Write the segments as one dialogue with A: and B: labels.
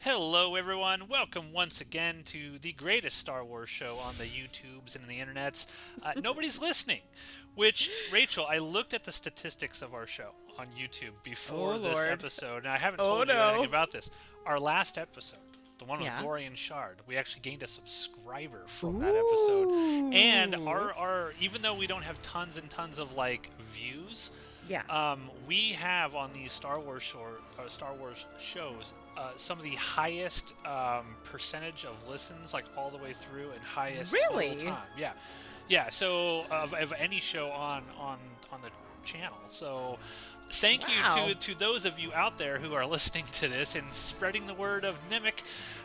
A: Hello, everyone. Welcome once again to the greatest Star Wars show on the YouTubes and the internets. Nobody's listening, which, Rachel, I looked at the statistics of our show on YouTube
B: Oh
A: before this
B: Lord.
A: episode, and I haven't
B: Oh
A: told you anything
B: no.
A: about this. Our last episode, the one with
B: Yeah.
A: Gorian Shard, we actually gained a subscriber from that episode. And
B: Ooh.
A: our even though we don't have tons and tons of views,
B: Yeah.
A: we have on these Star Wars shows some of the highest percentage of listens, like all the way through, and highest total
B: Really?
A: time. Yeah, yeah. So of any show on the channel. So thank you
B: Wow.
A: to those of you out there who are listening to this and spreading the word of Nimic,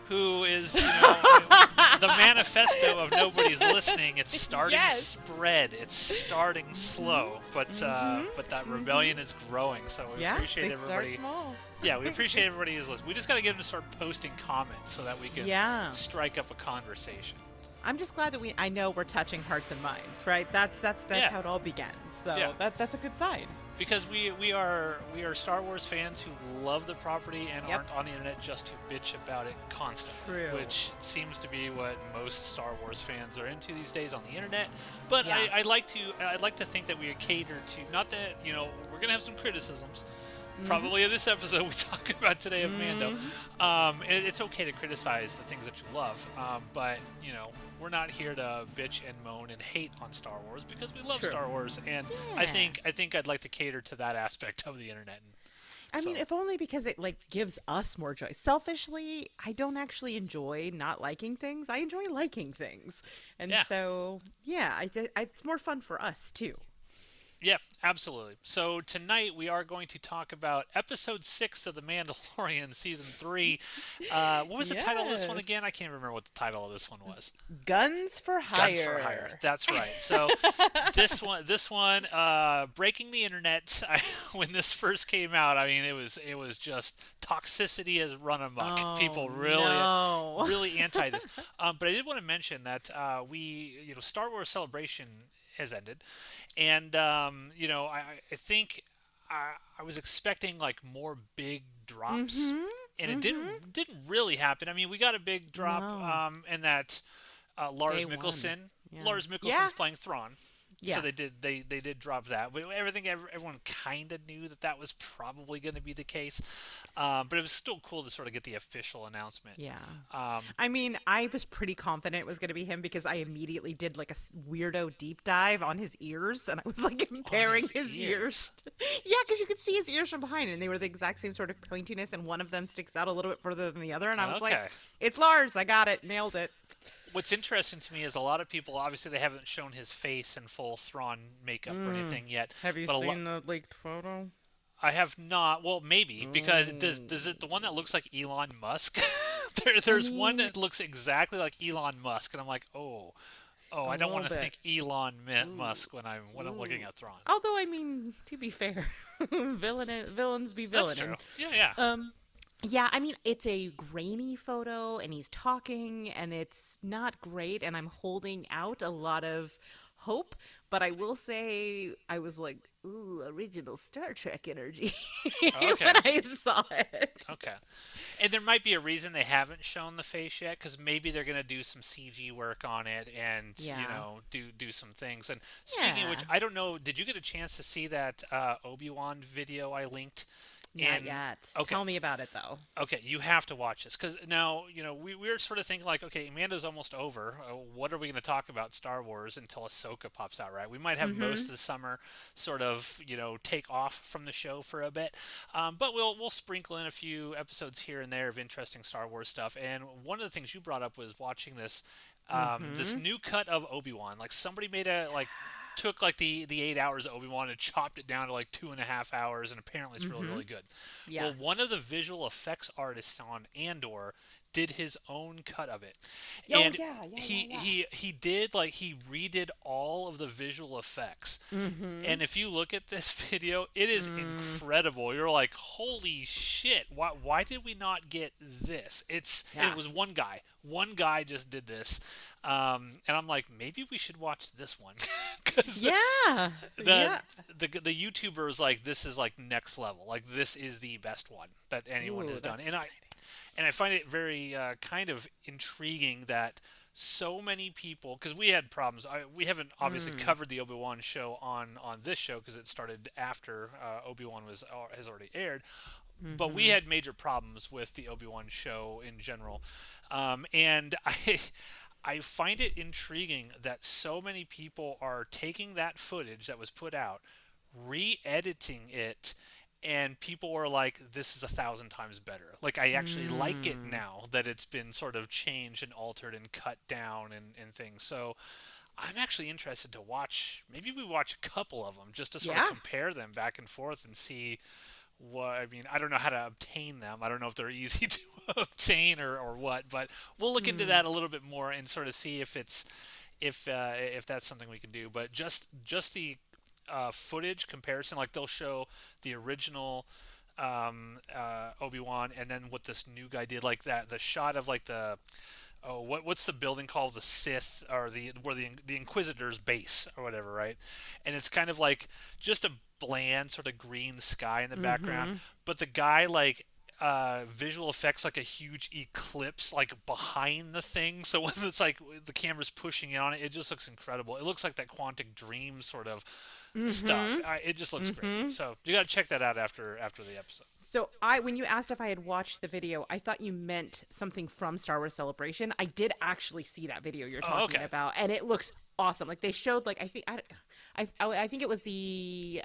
A: who is the manifesto of nobody's listening. It's starting to
B: Yes.
A: spread. It's starting slow, but that rebellion is growing. So we
B: Yeah.
A: appreciate
B: They start
A: everybody.
B: small.
A: Yeah, we appreciate everybody who's listening. We just got to get them to start posting comments so that we can
B: Yeah.
A: strike up a conversation.
B: I'm just glad that I know we're touching hearts and minds, right? That's
A: Yeah.
B: how it all begins. So
A: Yeah.
B: that's a good sign.
A: Because we are Star Wars fans who love the property and
B: Yep.
A: aren't on the internet just to bitch about it constantly,
B: True.
A: which seems to be what most Star Wars fans are into these days on the internet. But
B: Yeah.
A: I'd like to think that we cater to, not that we're gonna have some criticisms. Probably in this episode we talk about today of Mando. It's okay to criticize the things that you love, but we're not here to bitch and moan and hate on Star Wars because we love
B: True.
A: Star Wars, and
B: Yeah.
A: I think I'd like to cater to that aspect of the internet.
B: I mean,
A: So-
B: if only because it gives us more joy. Selfishly, I don't actually enjoy not liking things. I enjoy liking things, and
A: Yeah.
B: so yeah, it's more fun for us too.
A: Yeah, absolutely. So tonight we are going to talk about episode 6 of The Mandalorian season 3. What was the title of this one
B: Yes.
A: again? I can't remember what the title of this one was.
B: Guns for hire.
A: Guns for Hire. That's right. So this one, breaking the internet. When this first came out, I mean, it was just toxicity has run amok.
B: Oh,
A: People really,
B: no.
A: really anti this. But I did want to mention that Star Wars Celebration has ended, and I think I was expecting more big drops, and it didn't really happen. I mean, we got a big drop
B: No.
A: in that Lars
B: Day one.
A: Mikkelsen.
B: Yeah.
A: Lars Mikkelsen's
B: Yeah.
A: playing Thrawn.
B: Yeah.
A: So they did drop that. But everyone kind of knew that was probably going to be the case. But it was still cool to sort of get the official announcement.
B: Yeah.
A: Um,
B: I mean, I was pretty confident it was going to be him because I immediately did a weirdo deep dive on his ears, and I was comparing his ears. Yeah, because you could see his ears from behind, and they were the exact same sort of pointiness, and one of them sticks out a little bit further than the other, and I was
A: Okay.
B: like, it's Lars. I got it. Nailed it.
A: What's interesting to me is a lot of people, obviously, they haven't shown his face in full Thrawn makeup or anything yet.
B: Have you
A: but
B: seen the leaked photo?
A: I have not. Well, maybe because does it the one that looks like Elon Musk? There's one that looks exactly like Elon Musk, and I'm like, oh, I don't want to
B: little
A: think Elon Musk when I'm looking at Thrawn.
B: Although, I mean, to be fair, villains be
A: That's
B: villain.
A: true. Yeah.
B: Yeah, I mean, it's a grainy photo, and he's talking, and it's not great, and I'm holding out a lot of hope, but I will say I was like, ooh, original Star Trek energy
A: Okay.
B: when I saw it.
A: Okay. And there might be a reason they haven't shown the face yet, because maybe they're going to do some CG work on it and,
B: Yeah.
A: do some things. And speaking of which,
B: Yeah.
A: I don't know, did you get a chance to see that Obi-Wan video I linked?
B: Not yet.
A: Okay.
B: Tell me about it, though.
A: Okay, you have to watch this because now we were sort of thinking okay, Mando's almost over. What are we going to talk about Star Wars until Ahsoka pops out? Right? We might have most of the summer sort of take off from the show for a bit, but we'll sprinkle in a few episodes here and there of interesting Star Wars stuff. And one of the things you brought up was watching this this new cut of Obi-Wan. Somebody made took the 8 hours of Obi-Wan and chopped it down to 2.5 hours, and apparently it's really, really good.
B: Yeah.
A: Well, one of the visual effects artists on Andor did his own cut of it.
B: Oh,
A: And
B: yeah.
A: he did he redid all of the visual effects. And if you look at this video, it is incredible. You're like, holy shit, why did we not get this? And it was one guy. One guy just did this. And I'm like, maybe we should watch this one. 'Cause
B: Yeah.
A: the YouTuber was like, this is next level. This is the best one that anyone
B: Ooh,
A: has done.
B: that's
A: And And I find it very kind of intriguing that so many people, because we had problems. We haven't obviously
B: Mm.
A: covered the Obi-Wan show on this show because it started after Obi-Wan was has already aired, but we
B: Mm-hmm.
A: had major problems with the Obi-Wan show in general, and I find it intriguing that so many people are taking that footage that was put out, re-editing it, and people are like, this is 1,000 times better. Like, I actually like it
B: Mm.
A: now that it's been sort of changed and altered and cut down and things. So I'm actually interested to watch, maybe we watch a couple of them just to sort of
B: Yeah.
A: compare them back and forth and see what, I mean, I don't know how to obtain them. I don't know if they're easy to obtain or what, but we'll look into
B: Mm.
A: that a little bit more and sort of see if that's something we can do. But just the footage comparison, like they'll show the original Obi-Wan and then what this new guy did, like that the shot of like the what's the building called, the Sith or the where the Inquisitor's base or whatever, right? And it's kind of like just a bland sort of green sky in the background,
B: Mm-hmm.
A: but the guy like visual effects like a huge eclipse like behind the thing. So when it's like the camera's pushing in on it, it just looks incredible. It looks like that Quantic Dream sort of stuff.
B: Mm-hmm.
A: It just looks great.
B: Mm-hmm.
A: So you got to check that out after the episode.
B: So when you asked if I had watched the video, I thought you meant something from Star Wars Celebration. I did actually see that video you're
A: Oh,
B: talking
A: okay.
B: about, and it looks awesome. Like they showed, like I think it was the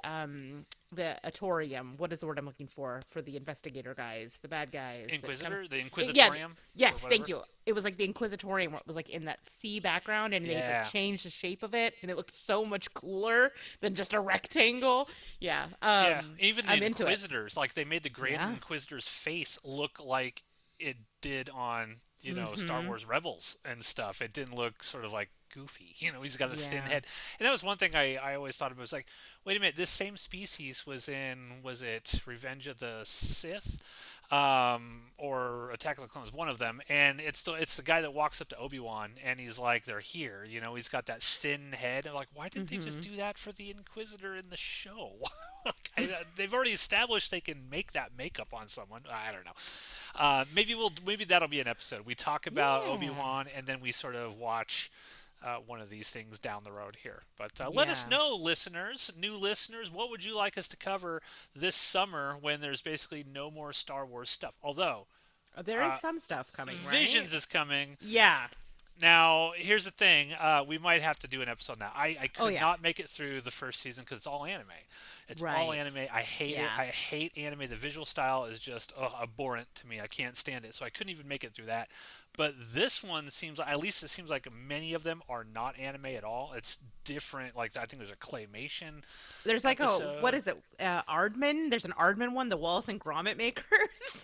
B: Atorium. What is the word I'm looking for the investigator guys, the bad guys? That come...
A: The
B: Yeah.
A: Inquisitorium or
B: Yes, thank
A: whatever.
B: you. It was like the Inquisitorium, where it was like in that sea background, and they like
A: Yeah.
B: changed the shape of it, and it looked so much cooler than just a rectangle. Yeah.
A: Yeah, even the
B: I'm into it.
A: Inquisitors, like they made the Grand
B: Yeah.
A: Inquisitor's face look like it did on, Star
B: Mm-hmm.
A: Wars Rebels and stuff. It didn't look sort of like goofy. He's got a thin
B: Yeah.
A: head. And that was one thing I always thought of. It was like, wait a minute, this same species was in, was it Revenge of the Sith? Or Attack of the Clones, one of them, and it's the guy that walks up to Obi-Wan and he's like, they're here, he's got that thin head. I'm like, why didn't they just
B: Mm-hmm.
A: do that for the Inquisitor in the show? They've already established they can make that makeup on someone. I don't know. Maybe that'll be an episode. We talk about
B: Yeah.
A: Obi-Wan and then we sort of watch one of these things down the road here. But let us
B: Yeah.
A: know, listeners, new listeners, what would you like us to cover this summer when there's basically no more Star Wars stuff? Although
B: There is some stuff coming, right?
A: Visions is coming.
B: Yeah.
A: Now, here's the thing. We might have to do an episode now. I
B: Oh
A: could
B: yeah.
A: not make it through the first season because it's all anime. It's all
B: Right.
A: anime. I hate it.
B: Yeah.
A: I hate anime. The visual style is just abhorrent to me. I can't stand it. So I couldn't even make it through that. But this one seems like, at least it seems like many of them are not anime at all. It's different. Like, I think there's a claymation
B: There's like a what
A: episode.
B: is it? Aardman. There's an Aardman one, the Wallace and Gromit makers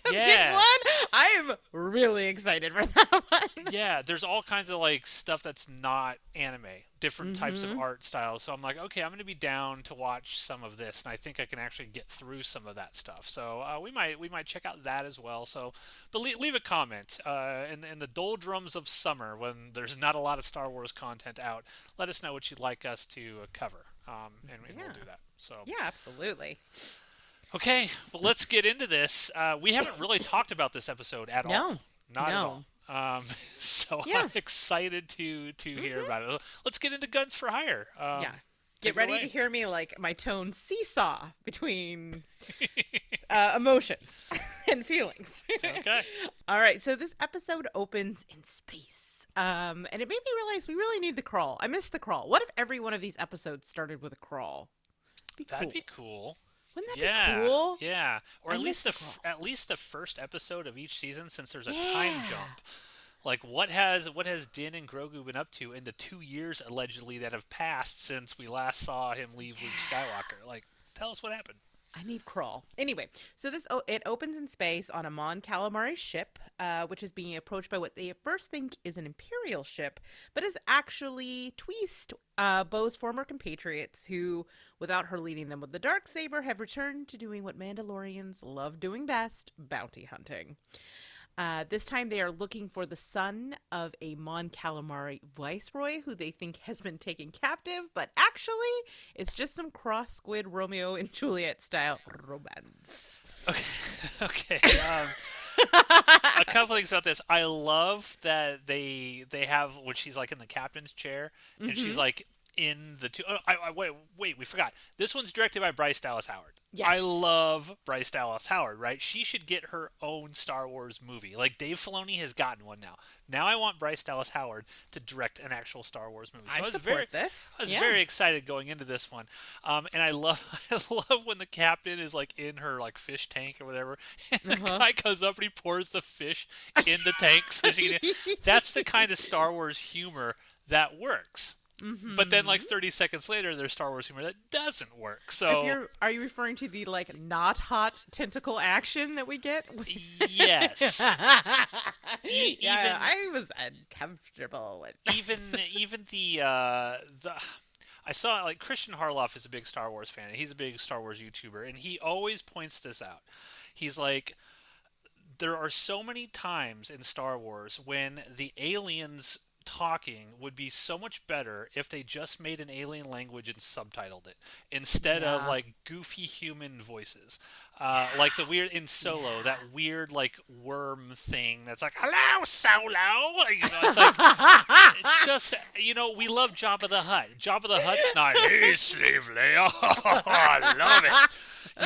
B: did
A: Yeah.
B: one. I'm really excited for that one.
A: Yeah, there's all kinds of like stuff that's not anime, different types of
B: Mm-hmm.
A: art styles. So I'm like, okay, I'm going to be down to watch some of this, and I think I can actually get through some of that stuff. So we might check out that as well. So, but leave a comment in the doldrums of summer when there's not a lot of Star Wars content out. Let us know what you'd like us to cover, and we'll
B: Yeah.
A: do that. So
B: Yeah, absolutely.
A: okay, well let's get into this. We haven't really talked about this episode at all.
B: No.
A: Not at all.
B: No.
A: So
B: Yeah.
A: I'm excited to hear
B: Mm-hmm.
A: about it. Let's get into Guns for Hire.
B: Yeah.
A: Take
B: Get
A: it
B: ready
A: away.
B: to hear me like my tone seesaw between emotions and feelings.
A: Okay.
B: All right, so this episode opens in space. And it made me realize we really need the crawl. I missed the crawl. What if every one of these episodes started with a crawl? Be cool.
A: That'd be cool.
B: Wouldn't that
A: Yeah,
B: be cool?
A: yeah. Or
B: I
A: at
B: miss
A: least
B: the crawl.
A: at least the first episode of each season, since there's a time
B: Yeah.
A: jump. Like what has Din and Grogu been up to in the 2 years allegedly that have passed since we last saw him leave Luke Skywalker? Like, tell us what happened.
B: I need crawl. Anyway, so it opens in space on a Mon Calamari ship, which is being approached by what they at first think is an Imperial ship, but is actually Twist, Bo's former compatriots who, without her leading them with the dark saber, have returned to doing what Mandalorians love doing best: bounty hunting. This time they are looking for the son of a Mon Calamari viceroy who they think has been taken captive, but actually it's just some cross squid Romeo and Juliet style romance.
A: Okay. Okay. A couple things about this. I love that they have when she's like in the captain's chair and she's
B: Mm-hmm.
A: like in the two. Oh, wait, we forgot. This one's directed by Bryce Dallas Howard. I
B: Yes.
A: love Bryce Dallas Howard, right? She should get her own Star Wars movie. Like Dave Filoni has gotten one now. Now I want Bryce Dallas Howard to direct an actual Star Wars movie. So
B: I support this.
A: I was
B: Yeah.
A: very excited going into this one, and I love I love when the captain is like in her like fish tank or whatever, and the
B: Uh-huh.
A: guy comes up and he pours the fish in the tank so she can. That's the kind of Star Wars humor that works. But then,
B: Mm-hmm.
A: like 30 seconds later, there's Star Wars humor that doesn't work.
B: If
A: So
B: you're, are you referring to the like not hot tentacle action that we get?
A: yes,
B: Yeah,
A: even
B: I was uncomfortable with that.
A: even even the I saw like Christian Harloff is a big Star Wars fan. And he's a big Star Wars YouTuber, and he always points this out. He's like, there are so many times in Star Wars when the aliens talking would be so much better if they just made an alien language and subtitled it instead of
B: Yeah.
A: like goofy human voices, like the weird in Solo,
B: Yeah.
A: that weird like worm thing that's like hello Solo, it's like just we love Jabba the Hutt. Jabba the Hutt's not hey slave Leia. I love it.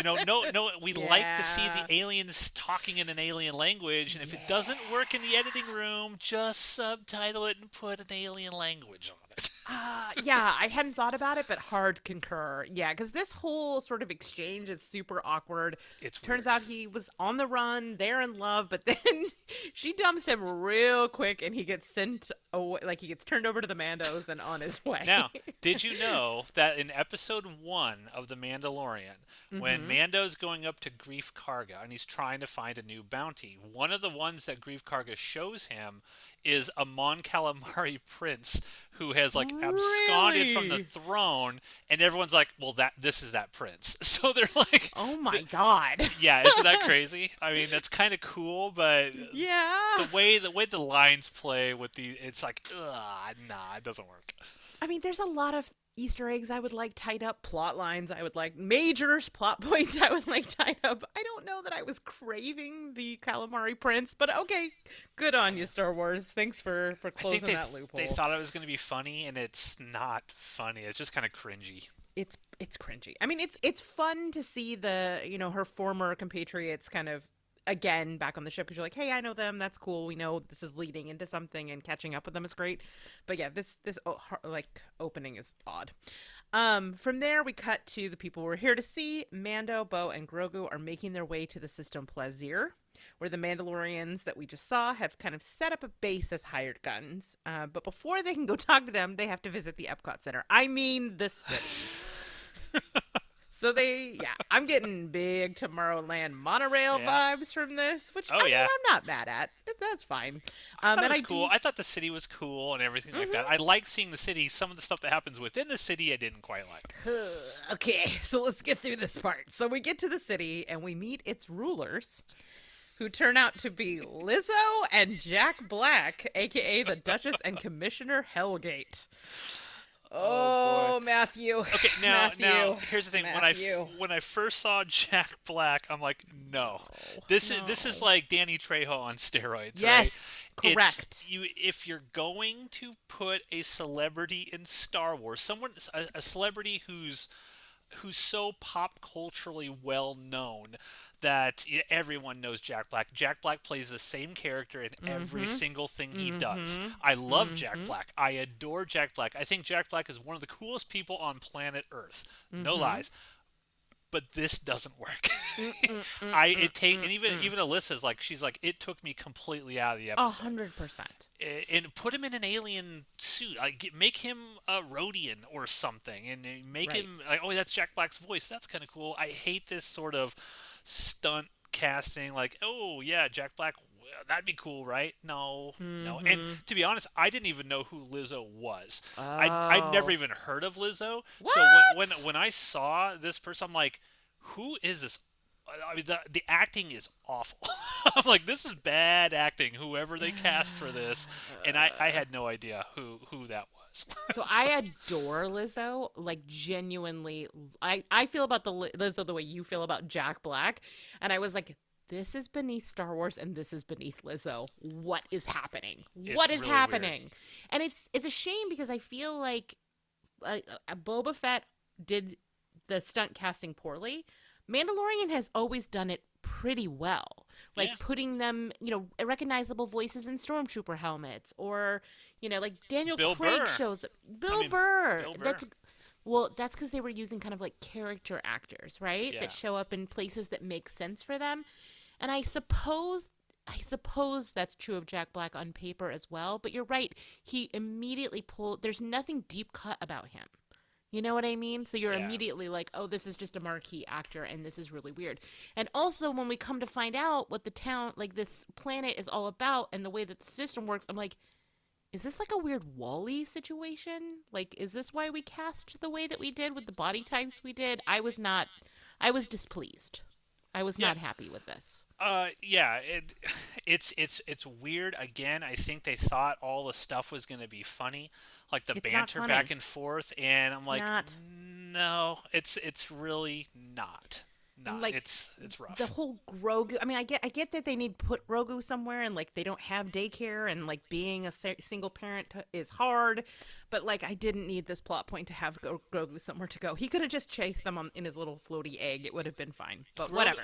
A: No, we like to see
B: Yeah.
A: the aliens talking in an alien language, and if it doesn't work in the editing room, just subtitle it and put an alien language on it.
B: Yeah, I hadn't thought about it, but hard concur. Yeah, because this whole sort of exchange is super awkward.
A: It's
B: Turns
A: weird.
B: out he was on the run, they're in love, but then she dumps him real quick and he gets sent away, like he gets turned over to the Mandos and on his way.
A: Now, did you know that in episode 1 of The Mandalorian, when
B: Mm-hmm.
A: Mando's going up to Grief Karga and he's trying to find a new bounty, one of the ones that Grief Karga shows him is a Mon Calamari prince who has like absconded from the
B: Really?
A: throne, and everyone's like, "Well, this is that prince." So they're like,
B: Oh my god.
A: "Yeah, isn't that crazy?" I mean, that's kind of cool, but
B: Yeah.
A: the way the lines play with it's like, ugh, nah, it doesn't work.
B: I mean, there's a lot of Easter eggs I would like tied up, plot lines I would like, major plot points I would like tied up. I don't know that I was craving the calamari prince, but okay, good on you, Star Wars. Thanks for
A: I think
B: closing that loophole.
A: they thought it was going to be funny, and it's not funny. It's just kind of cringy.
B: It's cringy. I mean, it's fun to see the her former compatriots kind of again back on the ship because you're like, hey, I know them. That's cool. We know this is leading into something, and catching up with them is great. But yeah, like opening is odd. From there, we cut to the people we're here to see. Mando, Bo, and Grogu are making their way to the system Plazir, where the Mandalorians that we just saw have kind of set up a base as hired guns. But before they can go talk to them, they have to visit the Epcot Center. I mean, the city. So I'm getting big Tomorrowland monorail
A: Yeah.
B: vibes from this, which
A: Oh yeah.
B: I'm not mad at. That's fine.
A: I thought it
B: And
A: was cool. I thought the city was cool and everything like that. I like seeing the city. Some of the stuff that happens within the city I didn't quite like.
B: Okay, so let's get through this part. So we get to the city and we meet its rulers, who turn out to be Lizzo and Jack Black, aka the Duchess and Commissioner Hellgate.
A: Oh
B: Oh,
A: boy.
B: Matthew.
A: Okay, now here's the thing.
B: Matthew.
A: When I first saw Jack Black, I'm like, no, this is
B: No.
A: like Danny Trejo on steroids, right?
B: Yes, correct.
A: If you're going to put a celebrity in Star Wars, a celebrity who's so pop culturally well known that everyone knows Jack Black. Jack Black plays the same character in every single thing he does. I love Jack Black. I adore Jack Black. I think Jack Black is one of the coolest people on planet Earth. No lies. But this doesn't work. And even Alyssa's like, she's like, it took me completely out of the episode.
B: 100%.
A: And put him in an alien suit. Like, make him a Rhodian or something, and make
B: Right.
A: him like, oh, that's Jack Black's voice. That's kind of cool. I hate this sort of stunt casting. Like, oh yeah, Jack Black. That'd be cool, right? No, no. And to be honest, I didn't even know who Lizzo was. I'd never
B: Oh.
A: even heard of Lizzo. So
B: What?
A: when I saw this person, I'm like, who is this? I mean, the acting is awful. I'm like, this is bad acting. Whoever they cast for this, and I had no idea who that was.
B: So I adore Lizzo, like genuinely. I feel about Lizzo the way you feel about Jack Black, and I was like this is beneath Star Wars and this is beneath Lizzo. What is happening?
A: It's
B: What is
A: really weird.
B: happening? And it's a shame because I feel like Boba Fett did the stunt casting poorly. Mandalorian has always done it pretty well. Like
A: Yeah.
B: putting them, recognizable voices in stormtrooper helmets, or like Daniel
A: Bill
B: Craig
A: Burr.
B: shows up.
A: I
B: Bill
A: mean,
B: Burr.
A: Bill Burr.
B: That's because they were using kind of like character actors, right?
A: Yeah.
B: That show up in places that make sense for them. And I suppose that's true of Jack Black on paper as well, but you're right. He immediately pulled there's nothing deep cut about him. You know what I mean? So you're
A: Yeah.
B: immediately like, oh, this is just a marquee actor and this is really weird. And also when we come to find out what the town, like this planet is all about and the way that the system works, I'm like, is this like a weird Wall-E situation? Like, is this why we cast the way that we did with the body types we did? I was displeased. I was
A: Yeah.
B: not happy with this.
A: Yeah, it's weird. Again, I think they thought all the stuff was going to be funny, like the
B: It's not
A: banter
B: funny.
A: back and forth, and I'm
B: It's
A: like,
B: not.
A: no, it's really not.
B: And
A: Not.
B: like
A: It's
B: the
A: rough.
B: whole Grogu. I mean, I get that they need to put Grogu somewhere, and like they don't have daycare, and like being a single parent is hard. But like, I didn't need this plot point to have Grogu somewhere to go. He could have just chased them in his little floaty egg. It would have been fine. But
A: Grogu,
B: whatever.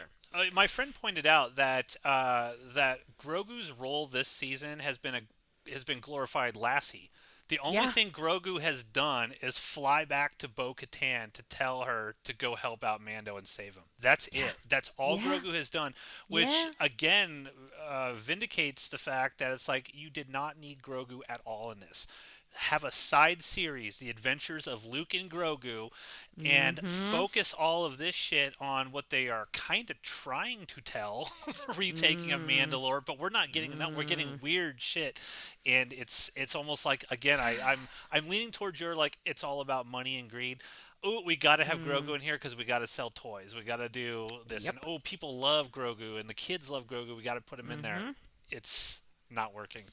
A: my friend pointed out that that Grogu's role this season has been glorified Lassie. The only
B: Yeah.
A: thing Grogu has done is fly back to Bo-Katan to tell her to go help out Mando and save him. That's it. That's all
B: Yeah.
A: Grogu has done, which
B: Yeah.
A: again vindicates the fact that it's like you did not need Grogu at all in this. Have a side series, The Adventures of Luke and Grogu, and
B: Mm-hmm.
A: focus all of this shit on what they are kind of trying to tell, the retaking of
B: Mm.
A: Mandalore, but we're not getting that. We're getting
B: Mm.
A: weird shit, and it's almost like again, I'm leaning towards your like it's all about money and greed. Oh, we got to have
B: Mm.
A: Grogu in here because we got to sell toys. We got to do this, and
B: Yep.
A: oh, people love Grogu, and the kids love Grogu. We got to put him in there.
B: Mm-hmm.
A: It's not working.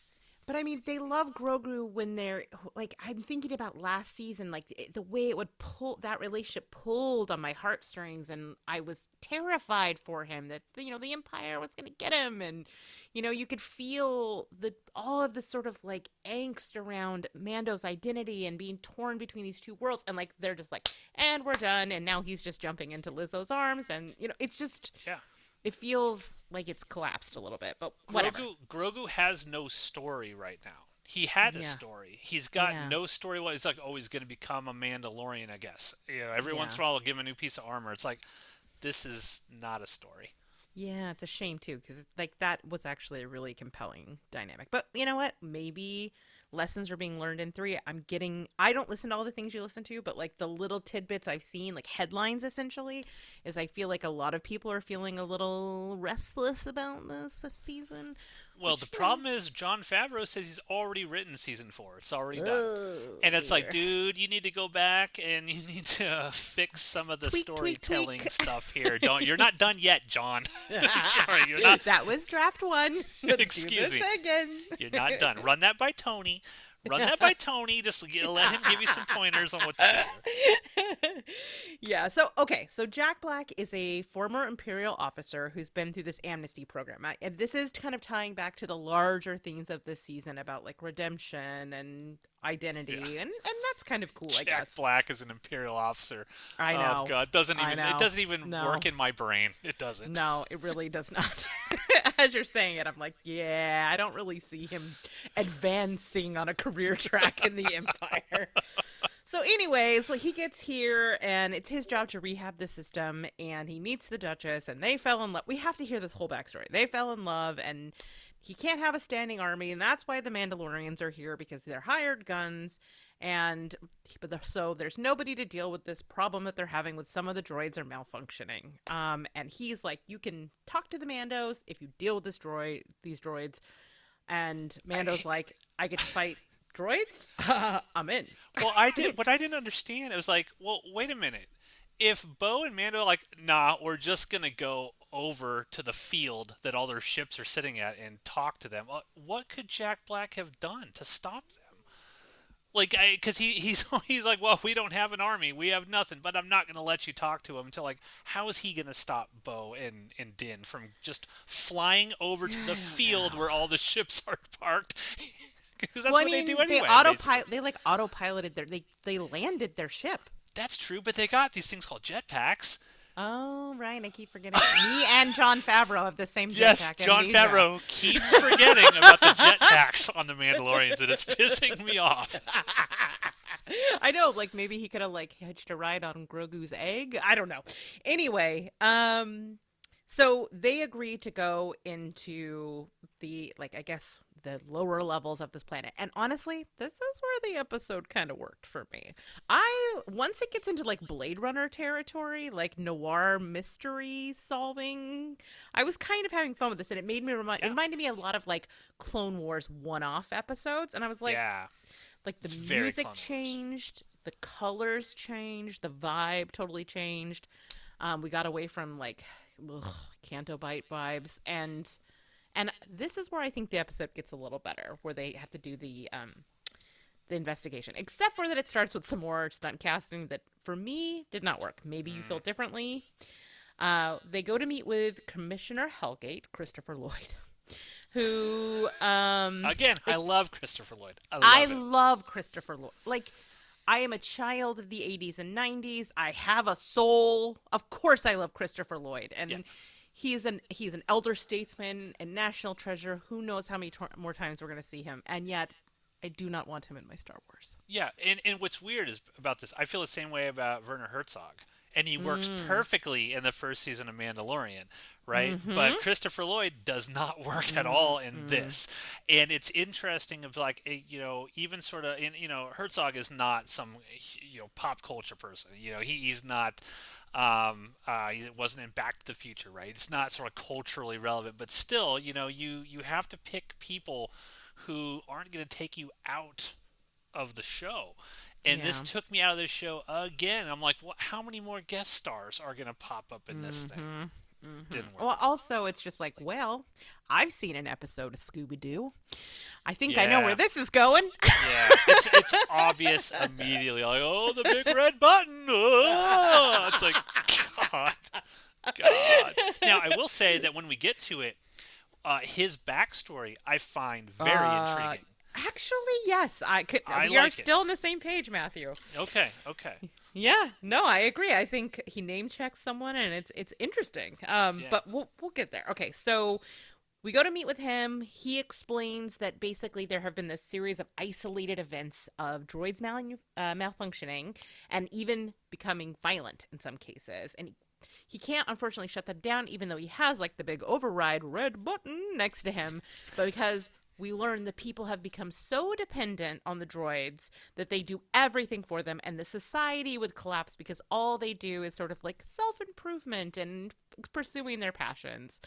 B: But I mean, they love Grogu when they're like, I'm thinking about last season, like the way it would pull that relationship pulled on my heartstrings, and I was terrified for him that the Empire was going to get him, and you could feel all of the sort of like angst around Mando's identity and being torn between these two worlds, and like they're just like, and we're done, and now he's just jumping into Lizzo's arms, and it's just
A: Yeah.
B: it feels like it's collapsed a little bit, but whatever.
A: Grogu has no story right now. He had a
B: Yeah,
A: story. He's got
B: yeah,
A: no story. What he's like, oh, he's going to become a Mandalorian, I guess. Every once
B: yeah.
A: in a while, I'll give him a new piece of armor. It's like, this is not a story.
B: Yeah, it's a shame too, because like that was actually a really compelling dynamic. But you know what? Maybe lessons are being learned in 3. I don't listen to all the things you listen to, but like the little tidbits I've seen, like headlines essentially, is I feel like a lot of people are feeling a little restless about this season,
A: Well, the
B: which
A: problem is John Favreau says he's already written season 4. It's already done.
B: oh
A: And it's like,
B: dear.
A: dude, you need to go back and you need to fix some of the
B: Tweak, tweak,
A: storytelling
B: tweak.
A: stuff here. You're not done yet, John. Sorry, you're not.
B: That was draft 1. Let's
A: Excuse
B: do
A: me.
B: this again.
A: You're not done. Run that by Tony. Run that by Tony. Just let him give you some pointers on what to do.
B: Yeah, so okay, so Jack Black is a former Imperial officer who's been through this amnesty program. And this is kind of tying back to the larger themes of this season about like redemption and identity,
A: Yeah.
B: and that's kind of cool, I
A: Jack
B: guess.
A: Black is an Imperial officer.
B: I
A: Oh
B: know.
A: God,
B: I know.
A: it doesn't even
B: No.
A: work in my brain. It doesn't.
B: No, it really does not. As you're saying it, I'm like, yeah, I don't really see him advancing on a career track in the Empire. So anyways, like he gets here and it's his job to rehab the system, and he meets the Duchess and they fell in love. We have to hear this whole backstory. They fell in love, and he can't have a standing army, and that's why the Mandalorians are here, because they're hired guns. And so there's nobody to deal with this problem that they're having with some of the droids are malfunctioning. And he's like, you can talk to the Mandos if you deal with these droids. And Mando's like, I get to fight droids? I'm in.
A: Well, what I didn't understand. It was like, well, wait a minute. If Bo and Mando are like, nah, we're just gonna go over to the field that all their ships are sitting at and talk to them. What could Jack Black have done to stop them? Like, because he's like, well, we don't have an army, we have nothing, but I'm not gonna let you talk to him until like, how is he gonna stop Bo and Din from just flying over to the
B: I don't
A: field
B: know.
A: where all the ships are parked? Because that's
B: Well, I
A: what they do
B: mean, they
A: anyway, basically.
B: autopiloted they landed their ship.
A: That's true, but they got these things called jetpacks.
B: Oh, right. I keep forgetting. Me and John Favreau have the same
A: Yes,
B: jetpack
A: John
B: amnesia.
A: Favreau keeps forgetting about the jetpacks on the Mandalorians, and it's pissing me off.
B: I know, like maybe he could have like hitched a ride on Grogu's egg. I don't know. Anyway, so they agreed to go into the like I guess the lower levels of this planet. And honestly, this is where the episode kind of worked for me. I once it gets into like Blade Runner territory, like noir mystery solving, I was kind of having fun with this and it made me it
A: Yeah,
B: reminded me a lot of like Clone Wars one-off episodes and I was
A: yeah,
B: like the
A: it's very
B: music
A: Clone Wars.
B: changed, the colors changed, the vibe totally changed. We got away from like ugh, Canto Bite vibes, and this is where I think the episode gets a little better, where they have to do the investigation. Except for that, it starts with some more stunt casting that for me did not work. Maybe you feel
A: Mm.
B: differently. They go to meet with Commissioner Hellgate, Christopher Lloyd, who
A: Again, I love Christopher Lloyd. I
B: I
A: love him.
B: love Christopher Lloyd. Like, I am a child of the 80s and 90s. I have a soul. Of course I love Christopher Lloyd.
A: Yeah,
B: And he's an elder statesman and national treasure. Who knows how many more times we're going to see him. And yet I do not want him in my Star Wars.
A: yeah, and what's weird is about this. I feel the same way about Werner Herzog, and he works
B: Mm.
A: perfectly in the first season of Mandalorian, right? But
B: Mhm.
A: Christopher Lloyd does not work at all in
B: Mhm.
A: this, and it's interesting. Of like, even sort of, Herzog is not some, pop culture person. He's not. He wasn't in Back to the Future, right? It's not sort of culturally relevant, but still, you have to pick people who aren't going to take you out of the show. And this
B: Yeah.
A: took me out of the show again. I'm like, well, how many more guest stars are going to pop up in this thing?
B: Mhm. Mhm.
A: Didn't
B: Well,
A: work.
B: also it's just like, well, I've seen an episode of Scooby Doo. I think I know where
A: Yeah,
B: this is going.
A: yeah. It's obvious immediately. Like, oh, the big red button. Oh! It's like, God, God. Now, I will say that when we get to it, his backstory I find very
B: Uh,
A: intriguing.
B: Actually, yes. I could.
A: I
B: We are
A: like it.
B: still on the same page, Matthew.
A: Okay, okay.
B: Yeah. No, I agree. I think he name checks someone, and it's interesting.
A: Yeah.
B: But we'll get there. Okay, so we go to meet with him. He explains that basically there have been this series of isolated events of droids malfunctioning and even becoming violent in some cases, and he can't unfortunately shut them down, even though he has like the big override red button next to him. But because we learn that people have become so dependent on the droids that they do everything for them, and the society would collapse because all they do is sort of like self improvement and pursuing their passions.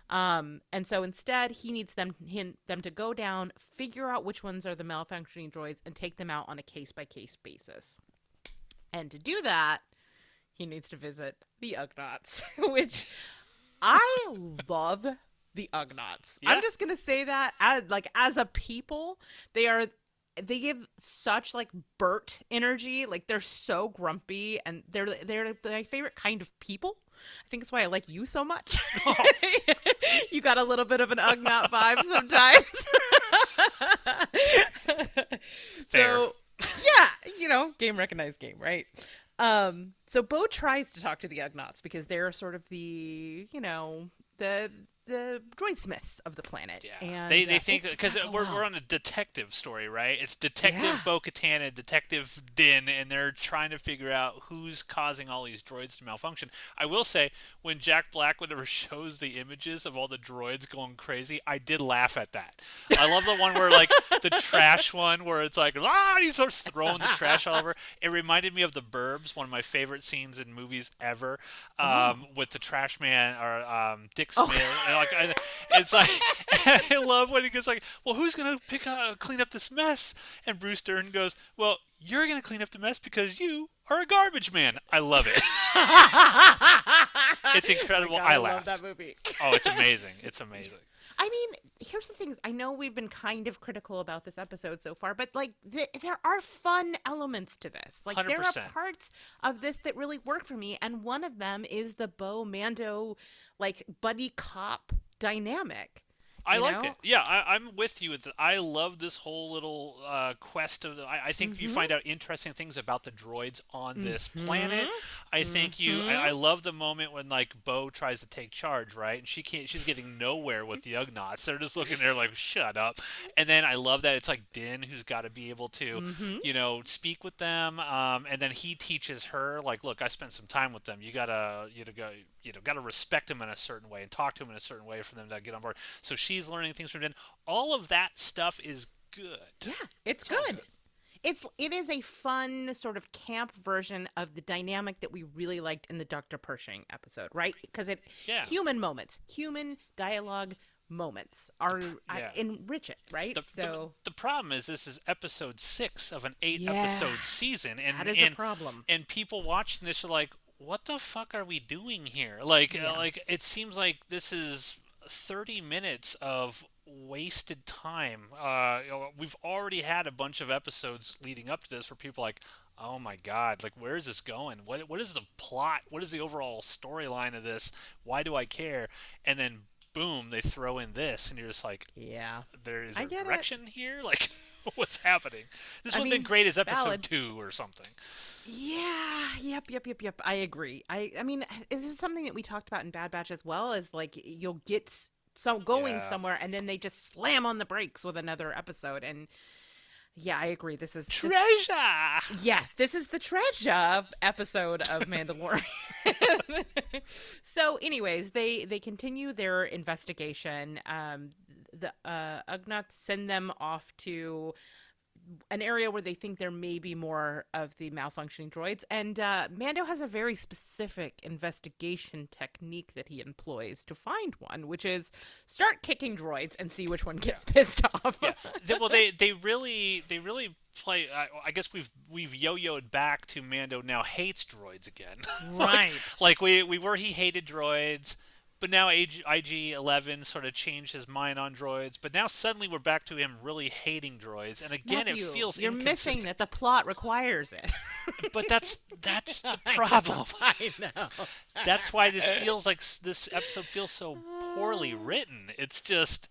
B: And so instead, he needs them to go down, figure out which ones are the malfunctioning droids, and take them out on a case by case basis. And to do that, he needs to visit the Ugnaughts, which I love the Ugnaughts.
A: Yeah.
B: I'm just gonna say that as a people, they give such like Bert energy. Like they're so grumpy, and they're my favorite kind of people. I think that's why I like you so much. You got a little bit of an Ugnaught vibe sometimes.
A: Fair.
B: So yeah, game recognized game, right? So Bo tries to talk to the Ugnaughts because they're sort of the droid smiths of the planet.
A: Yeah,
B: And
A: they think
B: it
A: because
B: does not go
A: we're
B: well.
A: on a detective story, right? It's Detective
B: Yeah.
A: Bo-Katan and Detective Din, and they're trying to figure out who's causing all these droids to malfunction. I will say, when Jack Black whenever shows the images of all the droids going crazy, I did laugh at that. I love the one where like the trash one where it's like he starts throwing the trash all over. It reminded me of The Burbs, one of my favorite scenes in movies ever, with the trash man or Dick Smith.
B: Oh.
A: It's like I love when he goes like, "Well, who's gonna clean up this mess?" And Bruce Dern goes, "Well, you're gonna clean up the mess because you are a garbage man." I love it. It's
B: Oh my
A: incredible.
B: God,
A: I
B: I love
A: laughed.
B: that movie.
A: Oh, it's amazing. It's amazing.
B: I mean, here's the thing: I know we've been kind of critical about this episode so far, but like, there are fun elements to this. Like, there are
A: 100%.
B: parts of this that really work for me, and one of them is the Bo Mando, like, buddy cop dynamic.
A: I
B: You
A: liked
B: know?
A: it. Yeah, I'm with you. I love this whole little quest of. I think you
B: Mm-hmm.
A: find out interesting things about the droids on this planet.
B: Mm-hmm.
A: I think I
B: Mm-hmm.
A: love the moment when like Bo tries to take charge, right? And she can't. She's getting nowhere with the Ugnaughts. They're just looking there like, shut up. And then I love that it's like Din who's got to be able to,
B: Mm-hmm.
A: speak with them. And then he teaches her like, look, I spent some time with them. You gotta, gotta respect them in a certain way and talk to them in a certain way for them to get on board. So she's learning things from Din. All of that stuff is good.
B: Yeah, it's
A: It's all
B: good.
A: good.
B: It is a fun sort of camp version of the dynamic that we really liked in the Dr. Pershing episode, right? Because
A: Yeah.
B: human moments, human dialogue moments are
A: Yeah.
B: enrich it, right?
A: The problem is this is episode 6 of an 8
B: Yeah,
A: episode season, and
B: that is a problem.
A: people watching this are like, what the fuck are we doing here? Like
B: Yeah.
A: it seems like this is 30 minutes of wasted time. We've already had a bunch of episodes leading up to this where people are like, oh my god, like where is this going? What is the plot? What is the overall storyline of this? Why do I care? And then boom, they throw in this, and you're just like,
B: Yeah,
A: is
B: I
A: there
B: get it.
A: direction here? Like, what's happening? This
B: I
A: would have been
B: mean,
A: great as episode
B: valid.
A: 2 or something.
B: Yeah, yep. I agree. I mean, this is something that we talked about in Bad Batch as well. Is like you'll get some going
A: Yeah.
B: somewhere, and then they just slam on the brakes with another episode. And yeah, I agree.
A: Treasure!
B: Yeah, this is the treasure episode of Mandalorian. So, anyways, they continue their investigation. The Ugnaughts send them off to an area where they think there may be more of the malfunctioning droids. And Mando has a very specific investigation technique that he employs to find one, which is start kicking droids and see which one gets pissed off.
A: Yeah. They really play. I guess we've yo-yoed back to Mando now hates droids again.
B: Right.
A: like we were he hated droids, but now IG-11 sort of changed his mind on droids. But now suddenly we're back to him really hating droids, and again
B: Nephew,
A: it feels
B: you're
A: inconsistent.
B: missing that the plot requires it.
A: But that's the problem.
B: I know.
A: That's why this episode feels so poorly written. It's just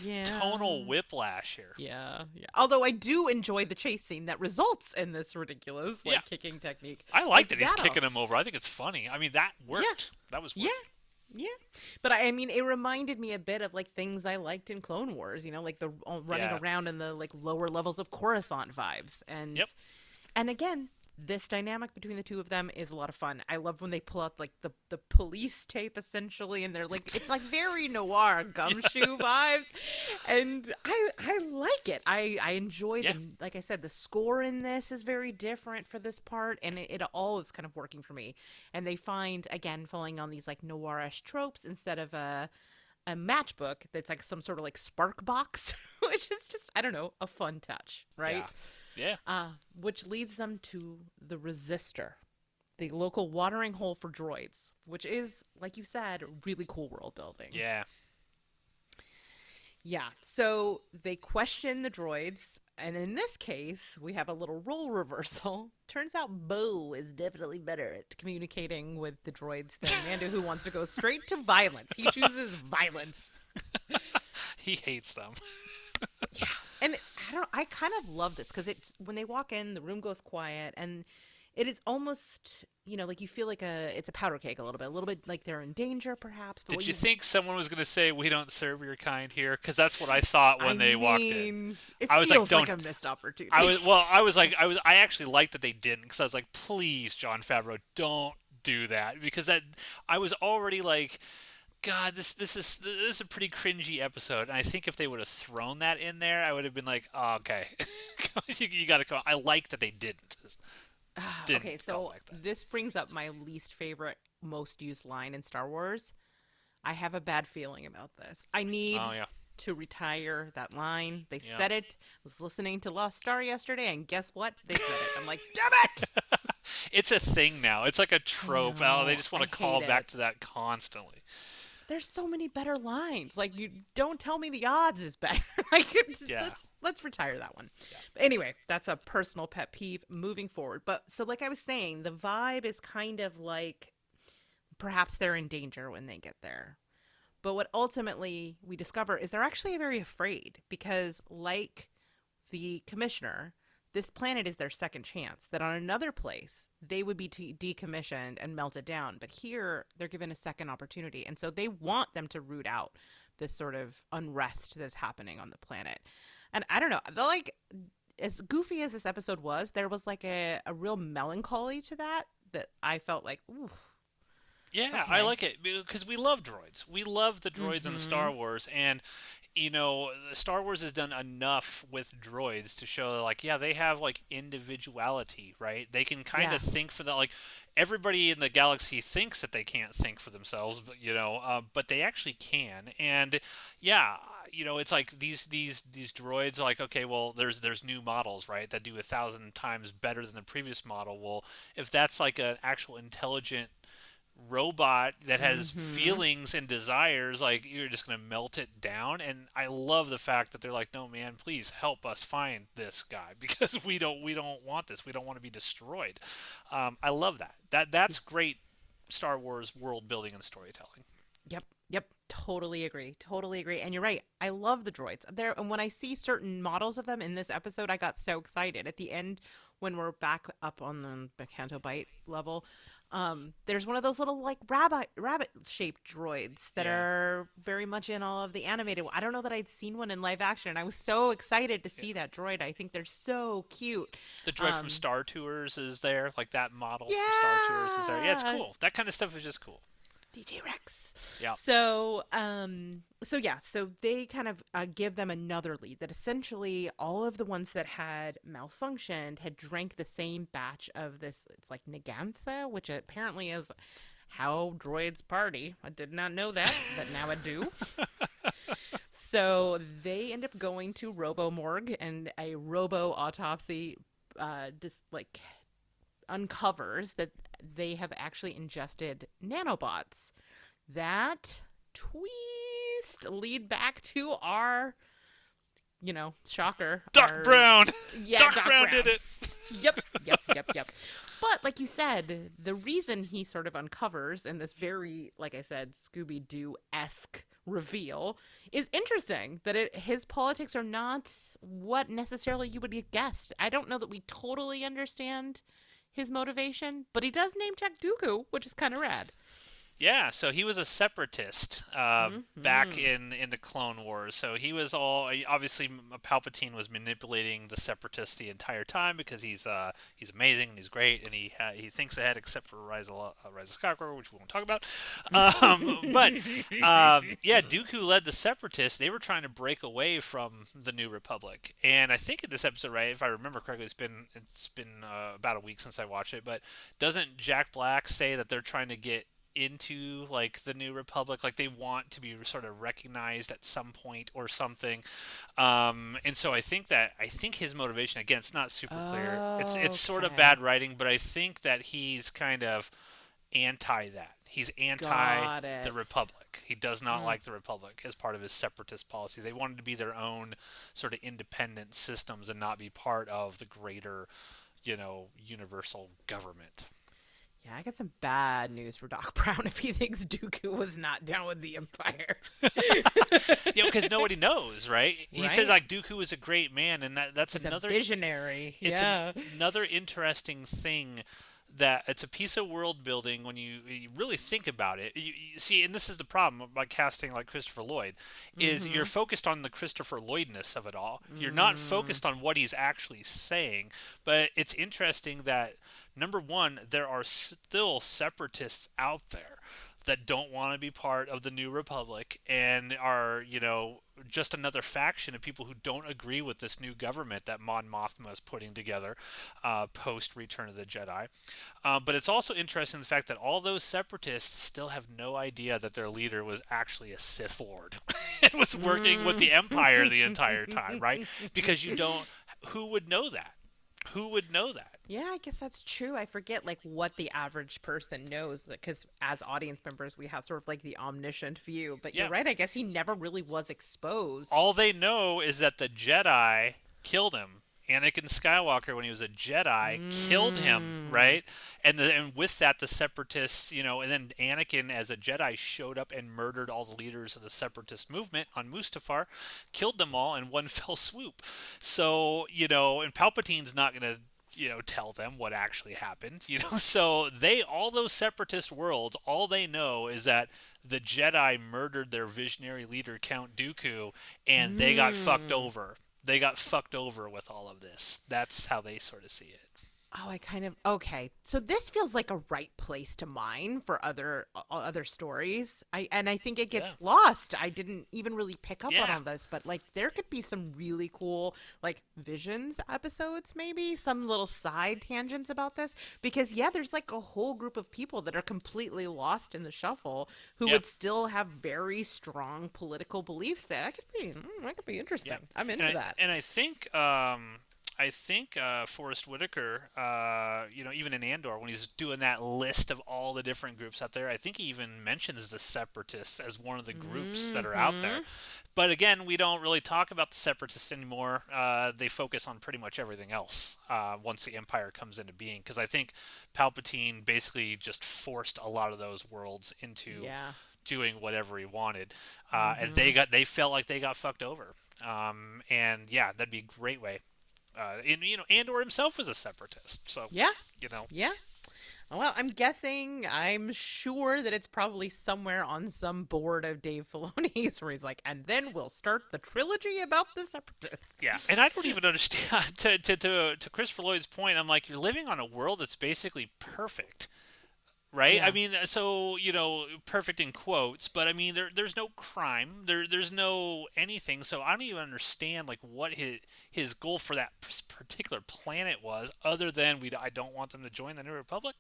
B: Yeah.
A: tonal whiplash here.
B: Yeah. Although I do enjoy the chase scene that results in this ridiculous
A: Yeah.
B: kicking technique.
A: I like that he's
B: that'll-
A: kicking him over. I think it's funny. I mean, that worked. That was
B: Yeah.
A: work.
B: Yeah. But I mean, it reminded me a bit of like things I liked in Clone Wars, like the running
A: Yeah.
B: around in the like lower levels of Coruscant vibes.
A: Yep.
B: And again, this dynamic between the two of them is a lot of fun. I love when they pull out like the police tape essentially, and they're like it's like very noir gumshoe vibes, and I like it. I enjoy
A: Yeah.
B: them. Like I said, the score in this is very different for this part, and it all is kind of working for me. And they find again falling on these like noirish tropes instead of a matchbook that's like some sort of like spark box, which is just I don't know a fun touch, right?
A: Yeah.
B: Which leads them to the Resistor, the local watering hole for droids, which is, like you said, really cool world building.
A: Yeah.
B: Yeah. So they question the droids, and in this case, we have a little role reversal. Turns out Bo is definitely better at communicating with the droids than Mando, who wants to go straight to violence. He chooses violence.
A: He hates them.
B: Yeah. And I kind of love this because it's when they walk in, the room goes quiet, and it is almost, like you feel like it's a powder keg a little bit like they're in danger perhaps. But
A: Did you think someone was going to say, "We don't serve your kind here"? Because that's what I thought when they walked in.
B: It
A: I was like,
B: feels like
A: "Don't."
B: a missed opportunity.
A: I actually liked that they didn't, because I was like, "Please, Jon Favreau, don't do that," because I was already like, God, this is a pretty cringy episode, and I think if they would have thrown that in there, I would have been like, oh, okay, you got to come. I like that they didn't.
B: Okay, so
A: like that.
B: this brings up my least favorite, most used line in Star Wars. I have a bad feeling about this. I need
A: Oh yeah.
B: to retire that line. They
A: Yeah.
B: said it. I was listening to Lost Star yesterday, and guess what? They said it. I'm like, damn it!
A: It's a thing now. It's like a trope.
B: know.
A: They just want
B: I
A: to call
B: hate
A: back
B: it.
A: to that constantly.
B: there's so many better lines. Like, you don't tell me the odds is better. Like,
A: Yeah.
B: let's retire that one.
A: Yeah.
B: But anyway, that's a personal pet peeve moving forward. But so, like I was saying, the vibe is kind of like perhaps they're in danger when they get there. But what ultimately we discover is they're actually very afraid because, like the commissioner, this planet is their second chance. That on another place, they would be decommissioned and melted down. But here, they're given a second opportunity. And so they want them to root out this sort of unrest that's happening on the planet. And I don't know, they're like, as goofy as this episode was, there was like a real melancholy to that I felt like, ooh.
A: Yeah,
B: Okay.
A: I like it because we love droids. We love the droids in Star Wars, and Star Wars has done enough with droids to show like, yeah, they have like individuality, right? They can kind
B: Yeah.
A: of think for the like. Everybody in the galaxy thinks that they can't think for themselves, but they actually can. And yeah, it's like these droids. Like, okay, well, there's new models, right, that do 1,000 times better than the previous model. Well, if that's like an actual intelligent robot that has
B: Mm-hmm.
A: feelings and desires, like, you're just going to melt it down. And I love the fact that they're like, no, man, please help us find this guy because we don't want this, we don't want to be destroyed. I love that's great Star Wars world building and storytelling.
B: Yep. Yep. Totally agree. Totally agree. And you're right. I love the droids. There, and when I see certain models of them in this episode, I got so excited. At the end, when we're back up on the Bacanto Bite level, there's one of those little like rabbit shaped droids that
A: Yeah.
B: are very much in all of the animated. I don't know that I'd seen one in live action. I was so excited to
A: Yeah.
B: see that droid. I think they're so cute.
A: The droid from
B: Um,
A: Star Tours is there, like that model from Star Tours is there. Yeah, it's
B: yeah.
A: cool. That kind of stuff is just cool.
B: DJ Rex.
A: Yeah.
B: So they kind of give them another lead that essentially all of the ones that had malfunctioned had drank the same batch of this. It's like Negantha, which apparently is how droids party. I did not know that, but now I do. So they end up going to Robo Morgue, and a Robo autopsy just like uncovers that they have actually ingested nanobots that twist lead back to our, shocker.
A: Doc Brown.
B: Yeah,
A: Doc
B: Doc
A: Brown
B: Brown.
A: did it.
B: Yep, yep, yep, yep. But like you said, the reason he sort of uncovers in this very, like I said, Scooby Doo esque reveal is interesting. That his politics are not what necessarily you would have guessed. I don't know that we totally understand his motivation, but he does name check Dooku, which is kind of rad.
A: Yeah, so he was a separatist back
B: Mm-hmm.
A: in the Clone Wars. So he was obviously Palpatine was manipulating the separatists the entire time because he's amazing and he's great and he thinks ahead, except for Rise of Skywalker, which we won't talk about. But yeah, Dooku led the separatists. They were trying to break away from the New Republic, and I think in this episode, right, if I remember correctly, it's been about a week since I watched it. But doesn't Jack Black say that they're trying to get into like the New Republic, like they want to be sort of recognized at some point or something, and so I think his motivation, again, it's not super clear. It's sort of
B: Okay.
A: bad writing, but I think that he's kind of anti that. He's anti
B: Got
A: the
B: it.
A: Republic. He does not
B: Mm.
A: like the Republic as part of his separatist policies. They wanted to be their own sort of independent systems and not be part of the greater, universal government.
B: Yeah, I got some bad news for Doc Brown if he thinks Dooku was not down with the Empire.
A: Because nobody knows, right? He says
B: Right?
A: like Dooku is a great man, and that's
B: He's a
A: another.
B: visionary.
A: It's
B: Yeah.
A: another interesting thing that it's a piece of world building when you really think about it. You see, and this is the problem by casting like Christopher Lloyd, is you're
B: Mm-hmm.
A: focused on the Christopher Lloydness of it all. You're not
B: Mm.
A: focused on what he's actually saying. But it's interesting that number one, there are still separatists out there that don't want to be part of the New Republic and are, just another faction of people who don't agree with this new government that Mon Mothma is putting together post Return of the Jedi. But it's also interesting the fact that all those separatists still have no idea that their leader was actually a Sith Lord and was working with
B: Mm.
A: the Empire the entire time, right? Because you don't. Who would know that? Who would know that?
B: Yeah, I guess that's true. I forget like what the average person knows because as audience members, we have sort of like the omniscient view. But you're
A: Yeah.
B: right. I guess he never really was exposed.
A: All they know is that the Jedi killed him. Anakin Skywalker, when he was a Jedi, killed him,
B: Mm.
A: right? And with that, the Separatists, and then Anakin as a Jedi showed up and murdered all the leaders of the Separatist movement on Mustafar, killed them all in one fell swoop. So, and Palpatine's not going to tell them what actually happened, So all those separatist worlds, all they know is that the Jedi murdered their visionary leader Count Dooku, and they got fucked
B: Mm.
A: over. They got fucked over with all of this. That's how they sort of see it.
B: Oh, I kind of okay. So this feels like a right place to mine for other stories. I think it
A: Yeah.
B: gets lost. I didn't even really pick up on
A: Yeah.
B: all this, but like there could be some really cool like Visions episodes, maybe some little side tangents about this because yeah, there's like a whole group of people that are completely lost in the shuffle who
A: Yeah.
B: would still have very strong political beliefs. That could be interesting.
A: Yeah.
B: I'm
A: And
B: into that.
A: I think Forrest Whitaker, even in Andor, when he's doing that list of all the different groups out there, I think he even mentions the Separatists as one of the groups that are out there.
B: Mhm.
A: But again, we don't really talk about the Separatists anymore. They focus on pretty much everything else once the Empire comes into being, because I think Palpatine basically just forced a lot of those worlds into
B: Yeah.
A: doing whatever he wanted, and
B: Mhm.
A: they felt like they got fucked over. And yeah, that'd be a great way. Andor himself was a separatist, so
B: Yeah.
A: you know,
B: Yeah. Well, I'm sure that it's probably somewhere on some board of Dave Filoni's where he's like, and then we'll start the trilogy about the Separatists.
A: yeah. And I don't even understand. To Christopher Lloyd's point, I'm like, you're living on a world that's basically perfect. Right? I
B: Yeah.
A: mean, so perfect in quotes, but I mean, there's no crime, there's no anything. So I don't even understand like what his goal for that particular planet was, other than I don't want them to join the New Republic,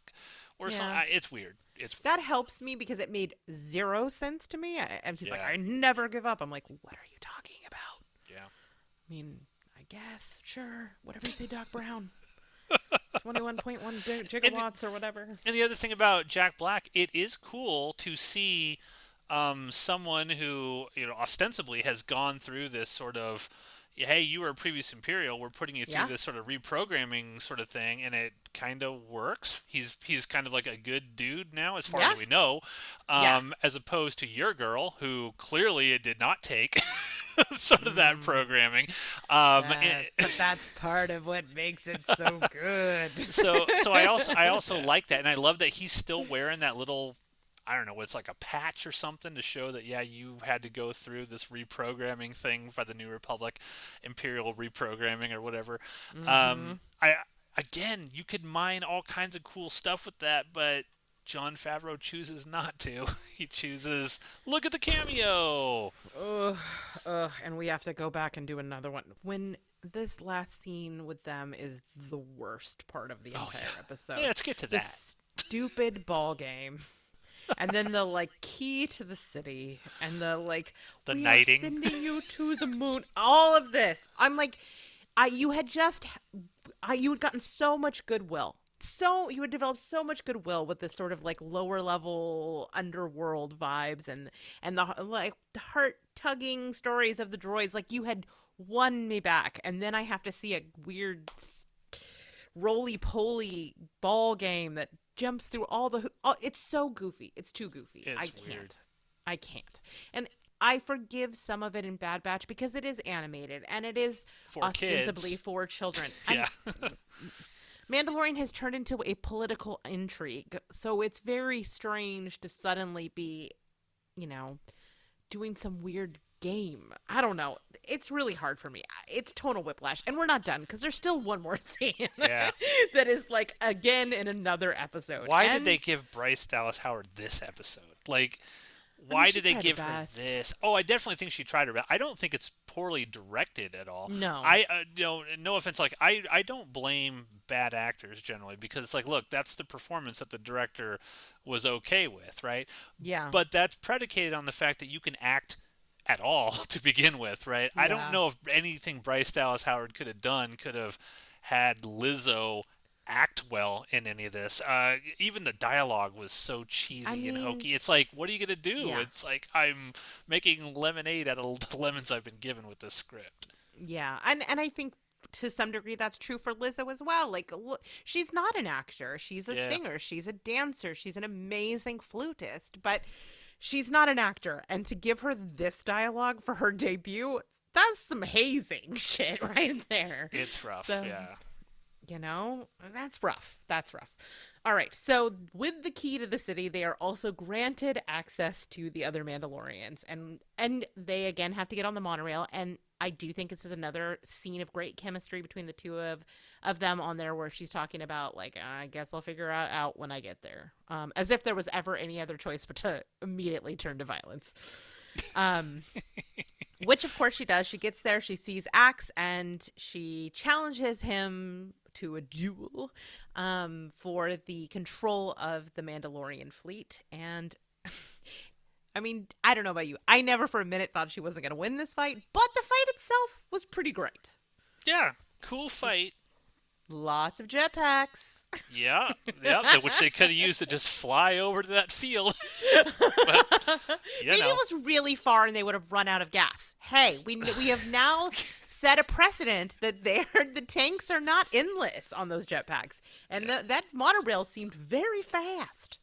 A: or something.
B: Yeah.
A: It's weird. It's weird.
B: That helps me because it made zero sense to me. And he's like,
A: Yeah,
B: I never give up. I'm like, what are you talking about?
A: yeah.
B: I mean, I guess, sure. Whatever you say, Doc Brown. 21.1
A: And
B: gigawatts or whatever.
A: and the other thing about Jack Black, it is cool to see someone who ostensibly has gone through this sort of, hey, you were a previous Imperial, we're putting you through
B: Yeah.
A: this sort of reprogramming sort of thing, and it kind of works. He's kind of like a good dude now, as far
B: Yeah.
A: as we know,
B: Yeah.
A: as opposed to your girl, who clearly it did not take sort of that
B: Mm.
A: programming.
B: But that's part of what makes it so good.
A: So I also like that, and I love that he's still wearing that little, I don't know, it's like a patch or something to show that yeah, you had to go through this reprogramming thing for the New Republic, Imperial reprogramming or whatever.
B: Hmm.
A: I Again, you could mine all kinds of cool stuff with that, but Jon Favreau chooses not to. He chooses look at the cameo.
B: Ugh, and we have to go back and do another one. When this last scene with them is the worst part of the
A: Oh
B: entire
A: yeah,
B: episode.
A: yeah. Let's get to
B: The
A: that.
B: stupid ball game. And then the like key to the city and the like
A: The
B: we are
A: knighting.
B: sending you to the moon. All of this. I'm like you had just you had gotten so much goodwill. So you had developed so much goodwill with this sort of like lower level underworld vibes and the like heart tugging stories of the droids. Like you had won me back, and then I have to see a weird roly poly ball game that jumps through all the. Oh, it's so goofy. It's too goofy.
A: It's
B: I can't.
A: weird.
B: I can't. And I forgive some of it in Bad Batch because it is animated and it is
A: For
B: ostensibly
A: kids.
B: for children.
A: Yeah.
B: And Mandalorian has turned into a political intrigue, so it's very strange to suddenly be, you know, doing some weird game. I don't know. It's really hard for me. It's tonal whiplash, and we're not done because there's still one more scene
A: Yeah.
B: that is like again in another episode.
A: Why did
B: And
A: they give Bryce Dallas Howard this episode? Like,
B: I mean,
A: why
B: she
A: did they
B: tried her
A: give her
B: best.
A: this? Oh, I definitely think she tried her best. I don't think it's poorly directed at all.
B: No.
A: No offense. Like, I don't blame bad actors generally, because it's like, look, that's the performance that the director was okay with, right?
B: Yeah.
A: But that's predicated on the fact that you can act at all to begin with, right? I don't
B: Yeah.
A: know if anything Bryce Dallas Howard could have done could have had Lizzo act well in any of this. Even the dialogue was so
B: I
A: cheesy and
B: mean,
A: hokey. It's like, what are you gonna do?
B: yeah.
A: It's like I'm making lemonade out of the lemons I've been given with this script.
B: Yeah, and I think to some degree that's true for Lizzo as well. Like, look, she's not an actor. She's a
A: Yeah.
B: singer. She's a dancer. She's an amazing flutist, but she's not an actor. And to give her this dialogue for her debut, that's some hazing shit right there.
A: It's rough,
B: So,
A: yeah.
B: that's rough. That's rough. All right. So, with the key to the city, they are also granted access to the other Mandalorians, and they again have to get on the monorail. And I do think this is another scene of great chemistry between the two of them on there, where she's talking about like, I guess I'll figure it out when I get there, as if there was ever any other choice but to immediately turn to violence. Um, which of course she does. She gets there, she sees Axe, and she challenges him to a duel for the control of the Mandalorian fleet. And I mean, I don't know about you. I never for a minute thought she wasn't going to win this fight, but the fight itself was pretty great.
A: Yeah, cool fight.
B: Lots of jetpacks.
A: Yeah, yeah, which they could have used to just fly over to that field. But,
B: Maybe it was really far and they would have run out of gas. Hey, we have now set a precedent that the tanks are not endless on those jetpacks, and that monorail seemed very fast.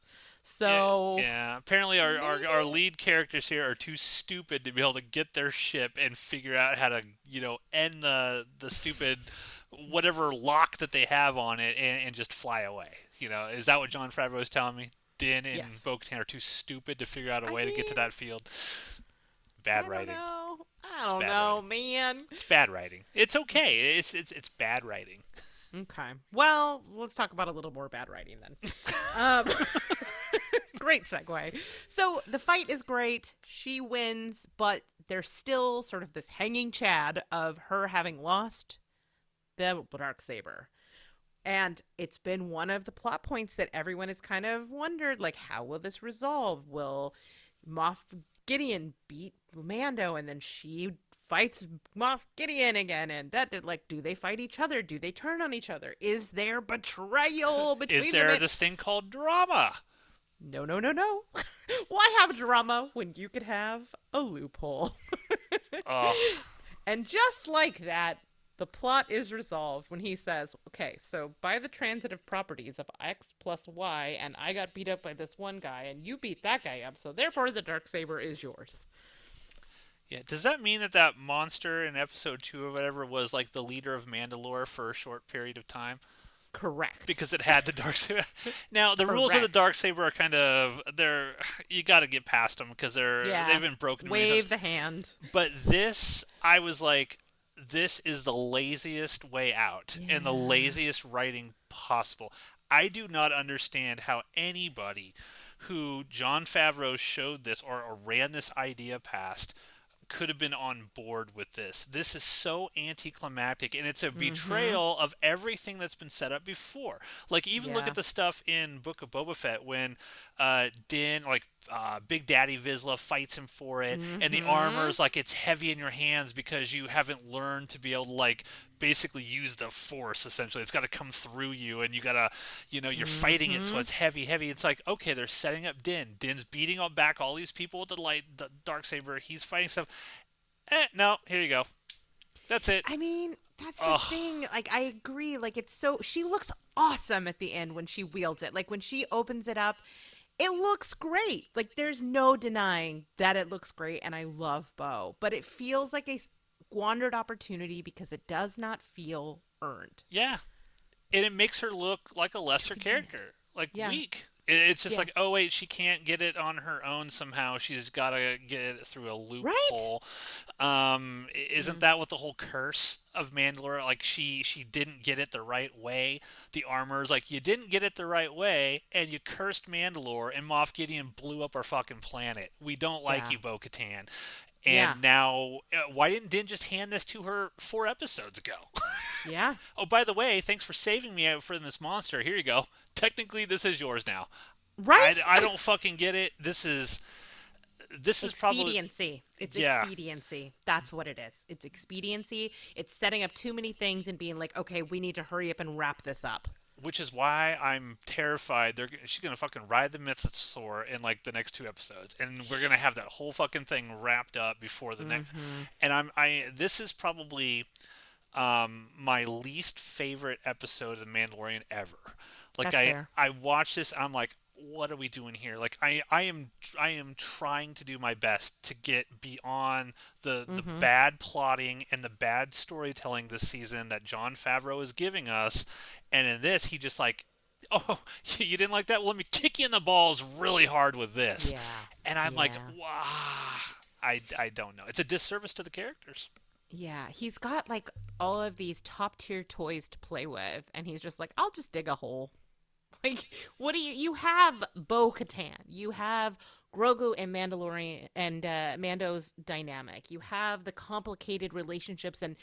B: So
A: yeah. Apparently our lead characters here are too stupid to be able to get their ship and figure out how to end the stupid whatever lock that they have on it and just fly away. Is that what Jon Favreau is telling me? Din and
B: yes.
A: Bo-Katan are too stupid to figure out a way to get to that field. Bad writing.
B: I don't know, man.
A: It's bad writing. It's okay. It's bad writing.
B: Okay. Well, let's talk about a little more bad writing then. um, Great segue. So the fight is great. She wins, but there's still sort of this hanging chad of her having lost the Darksaber. And it's been one of the plot points that everyone has kind of wondered, like, how will this resolve? Will Moff Gideon beat Mando and then she fights Moff Gideon again? And do they fight each other? Do they turn on each other? Is there betrayal between them?
A: Is there this thing called drama?
B: No. Why have drama when you could have a loophole? And just like that, the plot is resolved when he says, okay, so by the transitive properties of X plus Y, and I got beat up by this one guy, and you beat that guy up, so therefore the Darksaber is yours.
A: Yeah, does that mean that monster in episode 2 or whatever was like the leader of Mandalore for a short period of time?
B: Correct.
A: Because it had the Darksaber. Now, the rules of the Darksaber are kind of, you got to get past them because they've been broken.
B: Wave the hand.
A: But this, I was like, this is the laziest way out and the laziest writing possible. I do not understand how anybody who Jon Favreau showed this or ran this idea past could have been on board with this. This is so anticlimactic, and it's a betrayal of everything that's been set up before. Like, even look at the stuff in Book of Boba Fett when Din, Big Daddy Vizsla fights him for it, and the armor's like, it's heavy in your hands because you haven't learned to be able to, basically use the Force, essentially. It's got to come through you, and you got to, you're fighting it, so it's heavy. It's like, okay, they're setting up Din. Din's beating back all these people with the Darksaber. He's fighting stuff. No, here you go. That's it.
B: I mean, that's the thing. Like, I agree. Like, she looks awesome at the end when she wields it. Like, when she opens it up, it looks great. Like, there's no denying that it looks great, and I love Bo. But it feels like a squandered opportunity because it does not feel earned.
A: Yeah. And it makes her look like a lesser character. Weak. It's just like, oh, wait, she can't get it on her own somehow. She's got to get it through a loophole. Right? Isn't that what the whole curse of Mandalore? Like, she didn't get it the right way. The armor's like, you didn't get it the right way, and you cursed Mandalore, and Moff Gideon blew up our fucking planet. We don't like you, Bo-Katan. And now, why didn't Din just hand this to her 4 episodes ago?
B: Yeah.
A: Oh, by the way, thanks for saving me out from this monster. Here you go. Technically, this is yours now.
B: Right?
A: I don't fucking get it. This is probably
B: expediency. It's expediency. That's what it is. It's expediency. It's setting up too many things and being like, okay, we need to hurry up and wrap this up.
A: which is why I'm terrified. She's gonna fucking ride the mythosaur in like the next two episodes, and we're gonna have that whole fucking thing wrapped up before the next.
B: Mm-hmm.
A: And this is probably my least favorite episode of The Mandalorian ever. Like
B: That's fair.
A: I watch this, I'm like, what are we doing here? Like I am trying to do my best to get beyond the
B: Mm-hmm.
A: bad plotting and the bad storytelling this season that Jon Favreau is giving us, and in this he just like, oh, you didn't like that? Well, let me kick you in the balls really hard with this.
B: Yeah.
A: And I'm like,
B: Yeah.
A: wow, I don't know. It's a disservice to the characters.
B: Yeah, he's got like all of these top tier toys to play with, and he's just like, I'll just dig a hole. Like, what do you have Bo Katan, you have Grogu and Mandalorian and Mando's dynamic. You have the complicated relationships and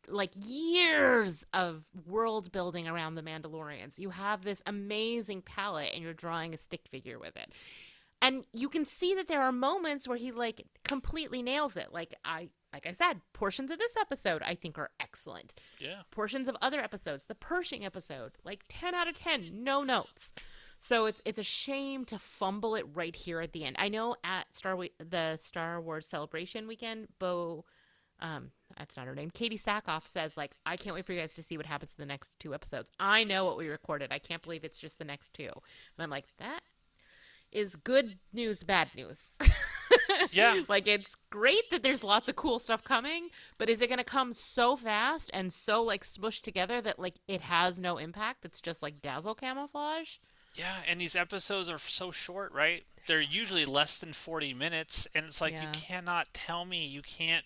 B: like years of world building around the Mandalorians. You have this amazing palette and you're drawing a stick figure with it. And you can see that there are moments where he like completely nails it. Like I said, portions of this episode I think are excellent.
A: Yeah.
B: Portions of other episodes, the Pershing episode, like 10 out of 10, no notes. So it's a shame to fumble it right here at the end. I know at the Star Wars Celebration weekend, that's not her name, Katie Sackhoff says like, I can't wait for you guys to see what happens in the next two episodes. I know what we recorded. I can't believe it's just the next two. And I'm like, that is good news, bad news.
A: Yeah.
B: Like, it's great that there's lots of cool stuff coming, but is it going to come so fast and so like smushed together that like it has no impact? It's just like dazzle camouflage.
A: Yeah, and these episodes are so short, right? They're usually less than 40 minutes, and it's like you
B: Yeah.
A: cannot tell me, you can't,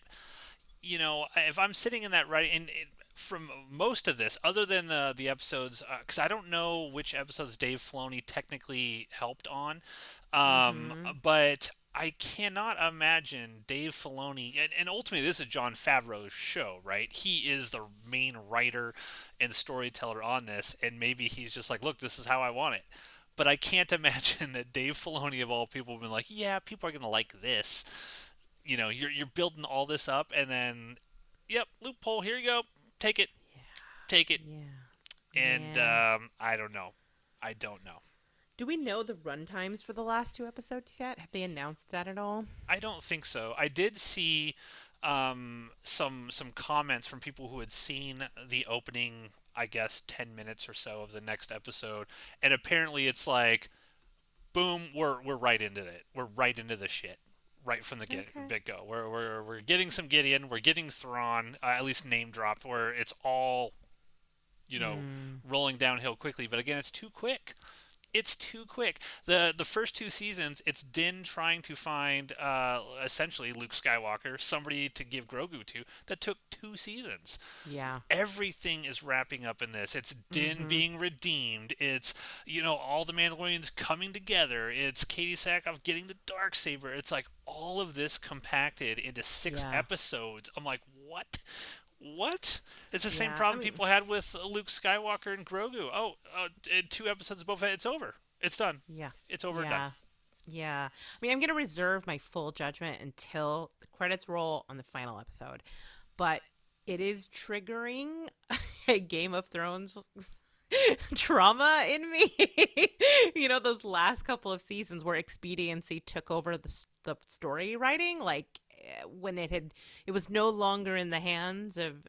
A: if I'm sitting in that right, and from most of this, other than the episodes, because I don't know which episodes Dave Filoni technically helped on,
B: Mm-hmm.
A: but I cannot imagine Dave Filoni, and ultimately this is Jon Favreau's show, right? He is the main writer and storyteller on this, and maybe he's just like, look, this is how I want it. But I can't imagine that Dave Filoni of all people have been like, yeah, people are gonna like this. You're building all this up, and then, yep, loophole. Here you go. Take it. Take it.
B: Yeah.
A: And
B: Yeah.
A: I don't know. I don't know.
B: Do we know the run times for the last two episodes yet? Have they announced that at all?
A: I don't think so. I did see some comments from people who had seen the opening, I guess, 10 minutes or so of the next episode, and apparently it's like, boom, we're right into it. We're right into the shit. Right from the
B: Okay.
A: get go, we're getting some Gideon, we're getting Thrawn, at least name dropped, where it's all
B: Hmm.
A: rolling downhill quickly. But again, it's too quick. It's too quick. The first two seasons, it's Din trying to find essentially Luke Skywalker, somebody to give Grogu to. That took 2 seasons.
B: Yeah.
A: Everything is wrapping up in this. It's Din
B: Mm-hmm.
A: being redeemed. It's all the Mandalorians coming together. It's Katie Sackhoff getting the dark saber. It's like all of this compacted into six
B: Yeah.
A: episodes. I'm like, what? What? It's the same
B: Yeah. I
A: problem
B: mean,
A: people had with Luke Skywalker and Grogu. Oh, in 2 episodes of Boba Fett, it's over. It's done.
B: yeah.
A: It's over and done.
B: Yeah. Yeah. I mean, I'm going to reserve my full judgment until the credits roll on the final episode. But it is triggering a Game of Thrones trauma in me. Those last couple of seasons where expediency took over the story writing, like when it was no longer in the hands of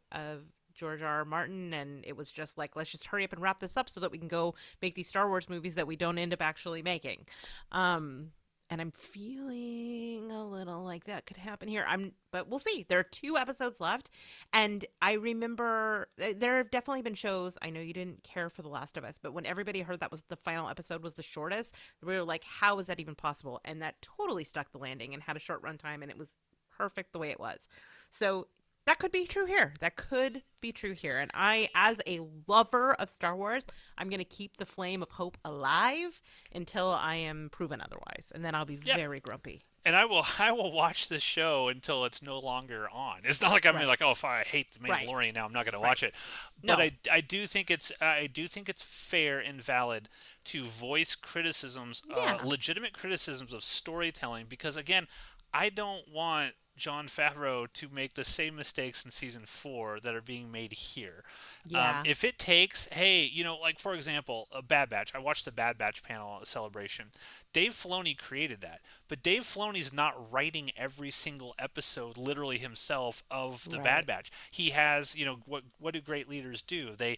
B: George R. R. Martin, and it was just like, let's just hurry up and wrap this up so that we can go make these Star Wars movies that we don't end up actually making. And I'm feeling a little like that could happen here. But we'll see. There are 2 episodes left, and I remember there have definitely been shows. I know you didn't care for The Last of Us, but when everybody heard that was the final episode was the shortest, we were like, how is that even possible? And that totally stuck the landing and had a short runtime, and it was perfect the way it was. So that could be true here. That could be true here. And I, as a lover of Star Wars, I'm going to keep the flame of hope alive until I am proven otherwise. And then I'll be
A: Yeah.
B: very grumpy.
A: And I will watch this show until it's no longer on. It's not like I'm
B: Right.
A: like, oh, if I hate the
B: Right.
A: Mandalorian now, I'm not going to
B: Right.
A: watch it. But
B: No.
A: I do think it's fair and valid to voice criticisms,
B: Yeah.
A: legitimate criticisms of storytelling, because again, I don't want Jon Favreau to make the same mistakes in season 4 that are being made here.
B: Yeah.
A: If it takes, hey, like for example, a Bad Batch. I watched the Bad Batch panel celebration. Dave Filoni created that, but Dave Filoni's not writing every single episode literally himself of the Bad
B: Right.
A: Batch. He has, what do great leaders do? They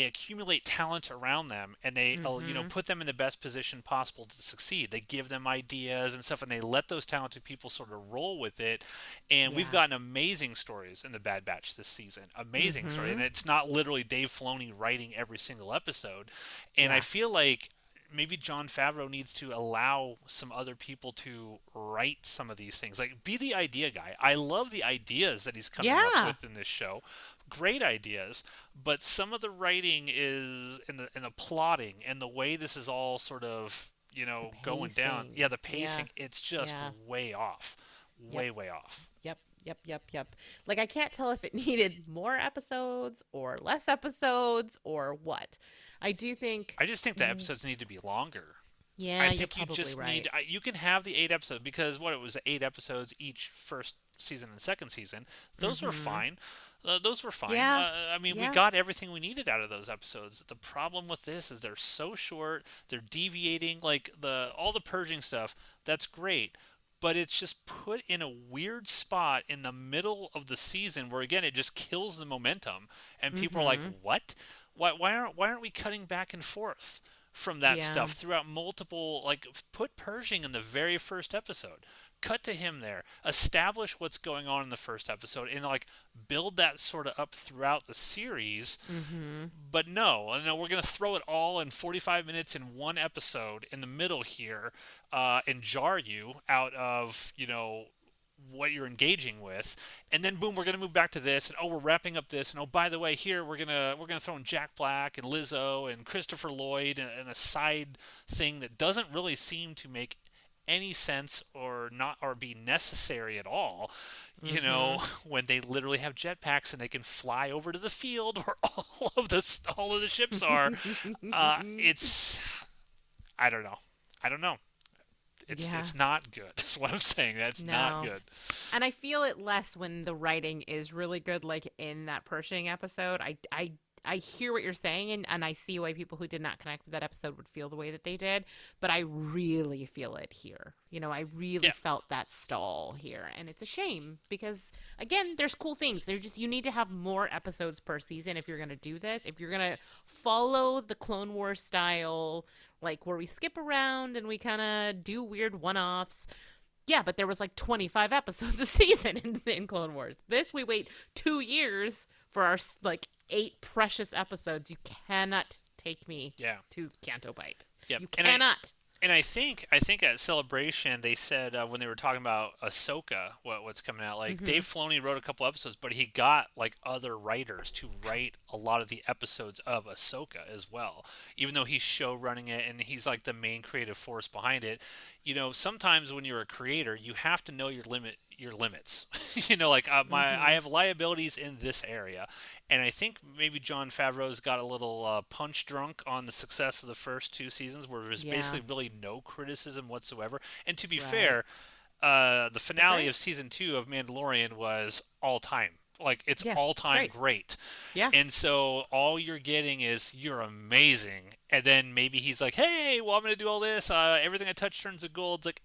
A: accumulate talent around them, and they
B: Mm-hmm.
A: put them in the best position possible to succeed. They give them ideas and stuff, and they let those talented people sort of roll with it. And we've
B: Yeah.
A: gotten amazing stories in the Bad Batch this season. Amazing story, and
B: Mm-hmm.
A: it's not literally Dave Filoni writing every single episode. And I
B: Yeah.
A: feel like maybe Jon Favreau needs to allow some other people to write some of these things. Like, be the idea guy. I love the ideas that he's coming up
B: Yeah.
A: with in this show. Great ideas, but some of the writing is in the plotting and the way this is all sort of
B: The
A: going down.
B: pacing.
A: Yeah, the
B: Yeah.
A: pacing. It's just
B: Yeah.
A: way off,
B: Yep.
A: way off.
B: Yep. Yep. Yep. Yep. Like I can't tell if it needed more episodes or less episodes or what. I do think.
A: I just think the episodes need to be longer. I
B: Yeah, you're
A: think you
B: probably
A: just need.
B: right.
A: You can have the 8 episodes because what it was 8 episodes each first season and second season. Those were
B: Mm-hmm.
A: fine. Those were fine.
B: Yeah.
A: I mean, we
B: Yeah.
A: got everything we needed out of those episodes. The problem with this is they're so short. They're deviating. Like all the purging stuff. That's great. But it's just put in a weird spot in the middle of the season where again it just kills the momentum and people are like,
B: Mm-hmm.
A: "What? Why aren't we cutting back and forth from that
B: Yeah.
A: stuff throughout multiple like put Pershing in the very first episode. Cut to him there. Establish what's going on in the first episode and like build that sort of up throughout the series.
B: Mm-hmm.
A: But no, we're gonna throw it all in 45 minutes in one episode in the middle here, and jar you out of what you're engaging with, and then boom, we're gonna move back to this, and oh, we're wrapping up this, and oh, by the way, here we're gonna throw in Jack Black and Lizzo and Christopher Lloyd and a side thing that doesn't really seem to make any sense or not or be necessary at all.
B: Mm-hmm.
A: When they literally have jetpacks and they can fly over to the field where all of the ships are. It's I don't know. I don't know. It's
B: Yeah.
A: it's not good. That's what I'm saying. That's not
B: No.
A: good.
B: And I feel it less when the writing is really good, like in that Pershing episode. I hear what you're saying, and I see why people who did not connect with that episode would feel the way that they did, but I really feel it here. I really
A: Yeah.
B: felt that stall here, and it's a shame because again, there's cool things. You need to have more episodes per season if you're going to do this. If you're going to follow the Clone Wars style, like where we skip around and we kind of do weird one-offs. Yeah, but there was like 25 episodes a season in Clone Wars. This we wait 2 years for our like 8 precious episodes. You cannot take me
A: Yeah.
B: to Canto Bite.
A: Yep.
B: You
A: And I
B: cannot.
A: and I think at Celebration they said when they were talking about Ahsoka, what's coming out, like
B: Mm-hmm.
A: Dave Filoni wrote a couple episodes, but he got like other writers to write a lot of the episodes of Ahsoka as well. Even though he's show running it and he's like the main creative force behind it, sometimes when you're a creator, you have to know your limits. Like I
B: Mm-hmm.
A: have liabilities in this area, and I think maybe Jon Favreau's got a little punch drunk on the success of the first 2 seasons, where there's
B: Yeah.
A: basically really no criticism whatsoever. And to be
B: Right.
A: fair, the
B: Was it
A: finale
B: great?
A: of season 2 of Mandalorian was all time. Like it's
B: Yeah.
A: all
B: It's
A: time
B: great.
A: great.
B: Yeah.
A: And so all you're getting is you're amazing. And then maybe he's like, hey, well, I'm going to do all this. Everything I touch turns to gold. It's like,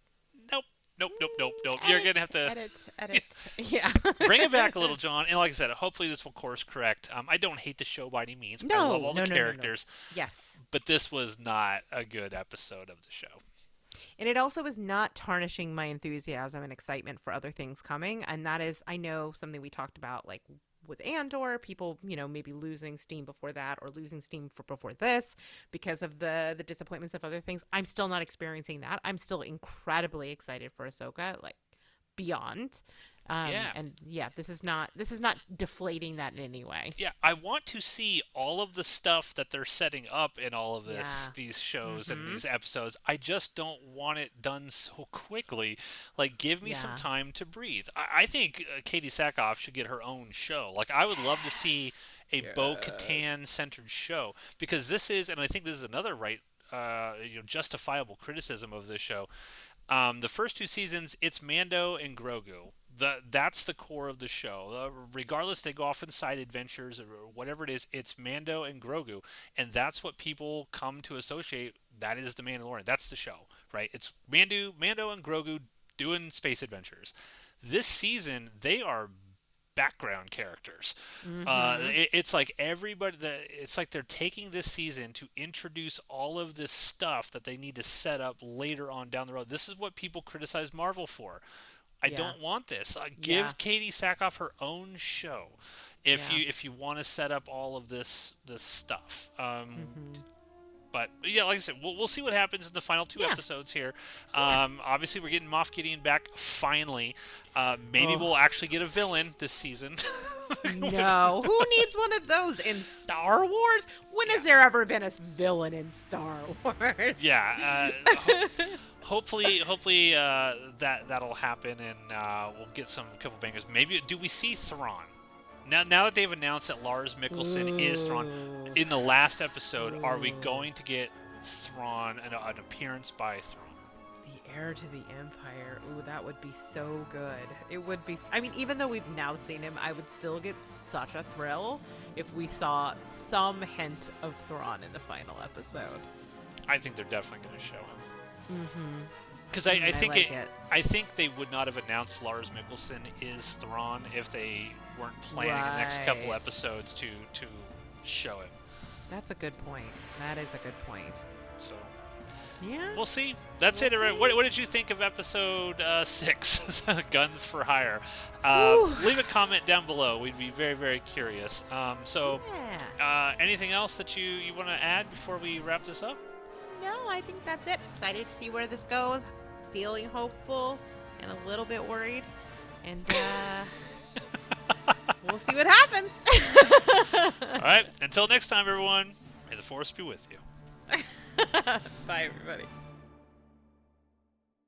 A: nope, nope, nope, nope, nope. You're going to have to
B: Edit. Yeah.
A: bring it back a little, John. And like I said, hopefully this will course correct. I don't hate the show by any means. I love
B: No,
A: all the
B: no, no, no, no.
A: characters.
B: Yes.
A: But this was not a good episode of the show.
B: And it also is not tarnishing my enthusiasm and excitement for other things coming. And that is, I know something we talked about, like with Andor, people, maybe losing steam before that or losing steam for before this because of the disappointments of other things. I'm still not experiencing that. I'm still incredibly excited for Ahsoka, like beyond.
A: Yeah.
B: And yeah, this is not deflating that in any way.
A: Yeah, I want to see all of the stuff that they're setting up in all of
B: Yeah.
A: these shows and
B: Mm-hmm.
A: these episodes. I just don't want it done so quickly. Like, give me some
B: Yeah.
A: time to breathe. I think Katie Sackhoff should get her own show. Like, I would love to see a Bo
B: Yes.
A: Katan centered show because this is, and I think this is another justifiable criticism of this show. The first 2 seasons, it's Mando and Grogu. that's the core of the show. Regardless, they go off on side adventures or whatever it is. It's Mando and Grogu, and that's what people come to associate. That is the Mandalorian. That's the show, right? It's Mando and Grogu doing space adventures. This season, they are background characters. It's like everybody. It's like they're taking this season to introduce all of this stuff that they need to set up later on down the road. This is what people criticize Marvel for. I don't want this. Give Katie Sackhoff her own show, if you want to set up all of this stuff. But yeah, like I said, we'll see what happens in the final 2 episodes here. Obviously, we're getting Moff Gideon back finally. Maybe we'll actually get a villain this season.
B: No, who needs one of those in Star Wars? When has there ever been a villain in Star Wars?
A: Yeah. Hopefully, that'll happen, and we'll get some couple bangers. Maybe do we see Thrawn? Now that they've announced that Lars Mikkelsen is Thrawn, in the last episode, are we going to get Thrawn, an appearance by Thrawn?
B: The heir to the Empire. Ooh, that would be so good. It would be. I mean, even though we've now seen him, I would still get such a thrill if we saw some hint of Thrawn in the final episode.
A: I think they're definitely going to show him. Because I think they would not have announced Lars Mikkelsen is Thrawn if they weren't planning the next couple episodes to show him.
B: That's a good point. That is a good point.
A: So
B: yeah,
A: we'll see. That's it. What did you think of episode 6, Guns for Hire? Leave a comment down below. We'd be very, very curious. Anything else that you want to add before we wrap this up?
B: No, I think that's it. Excited to see where this goes. Feeling hopeful and a little bit worried. And we'll see what happens.
A: All right. Until next time, everyone, may the Force be with you.
B: Bye, everybody.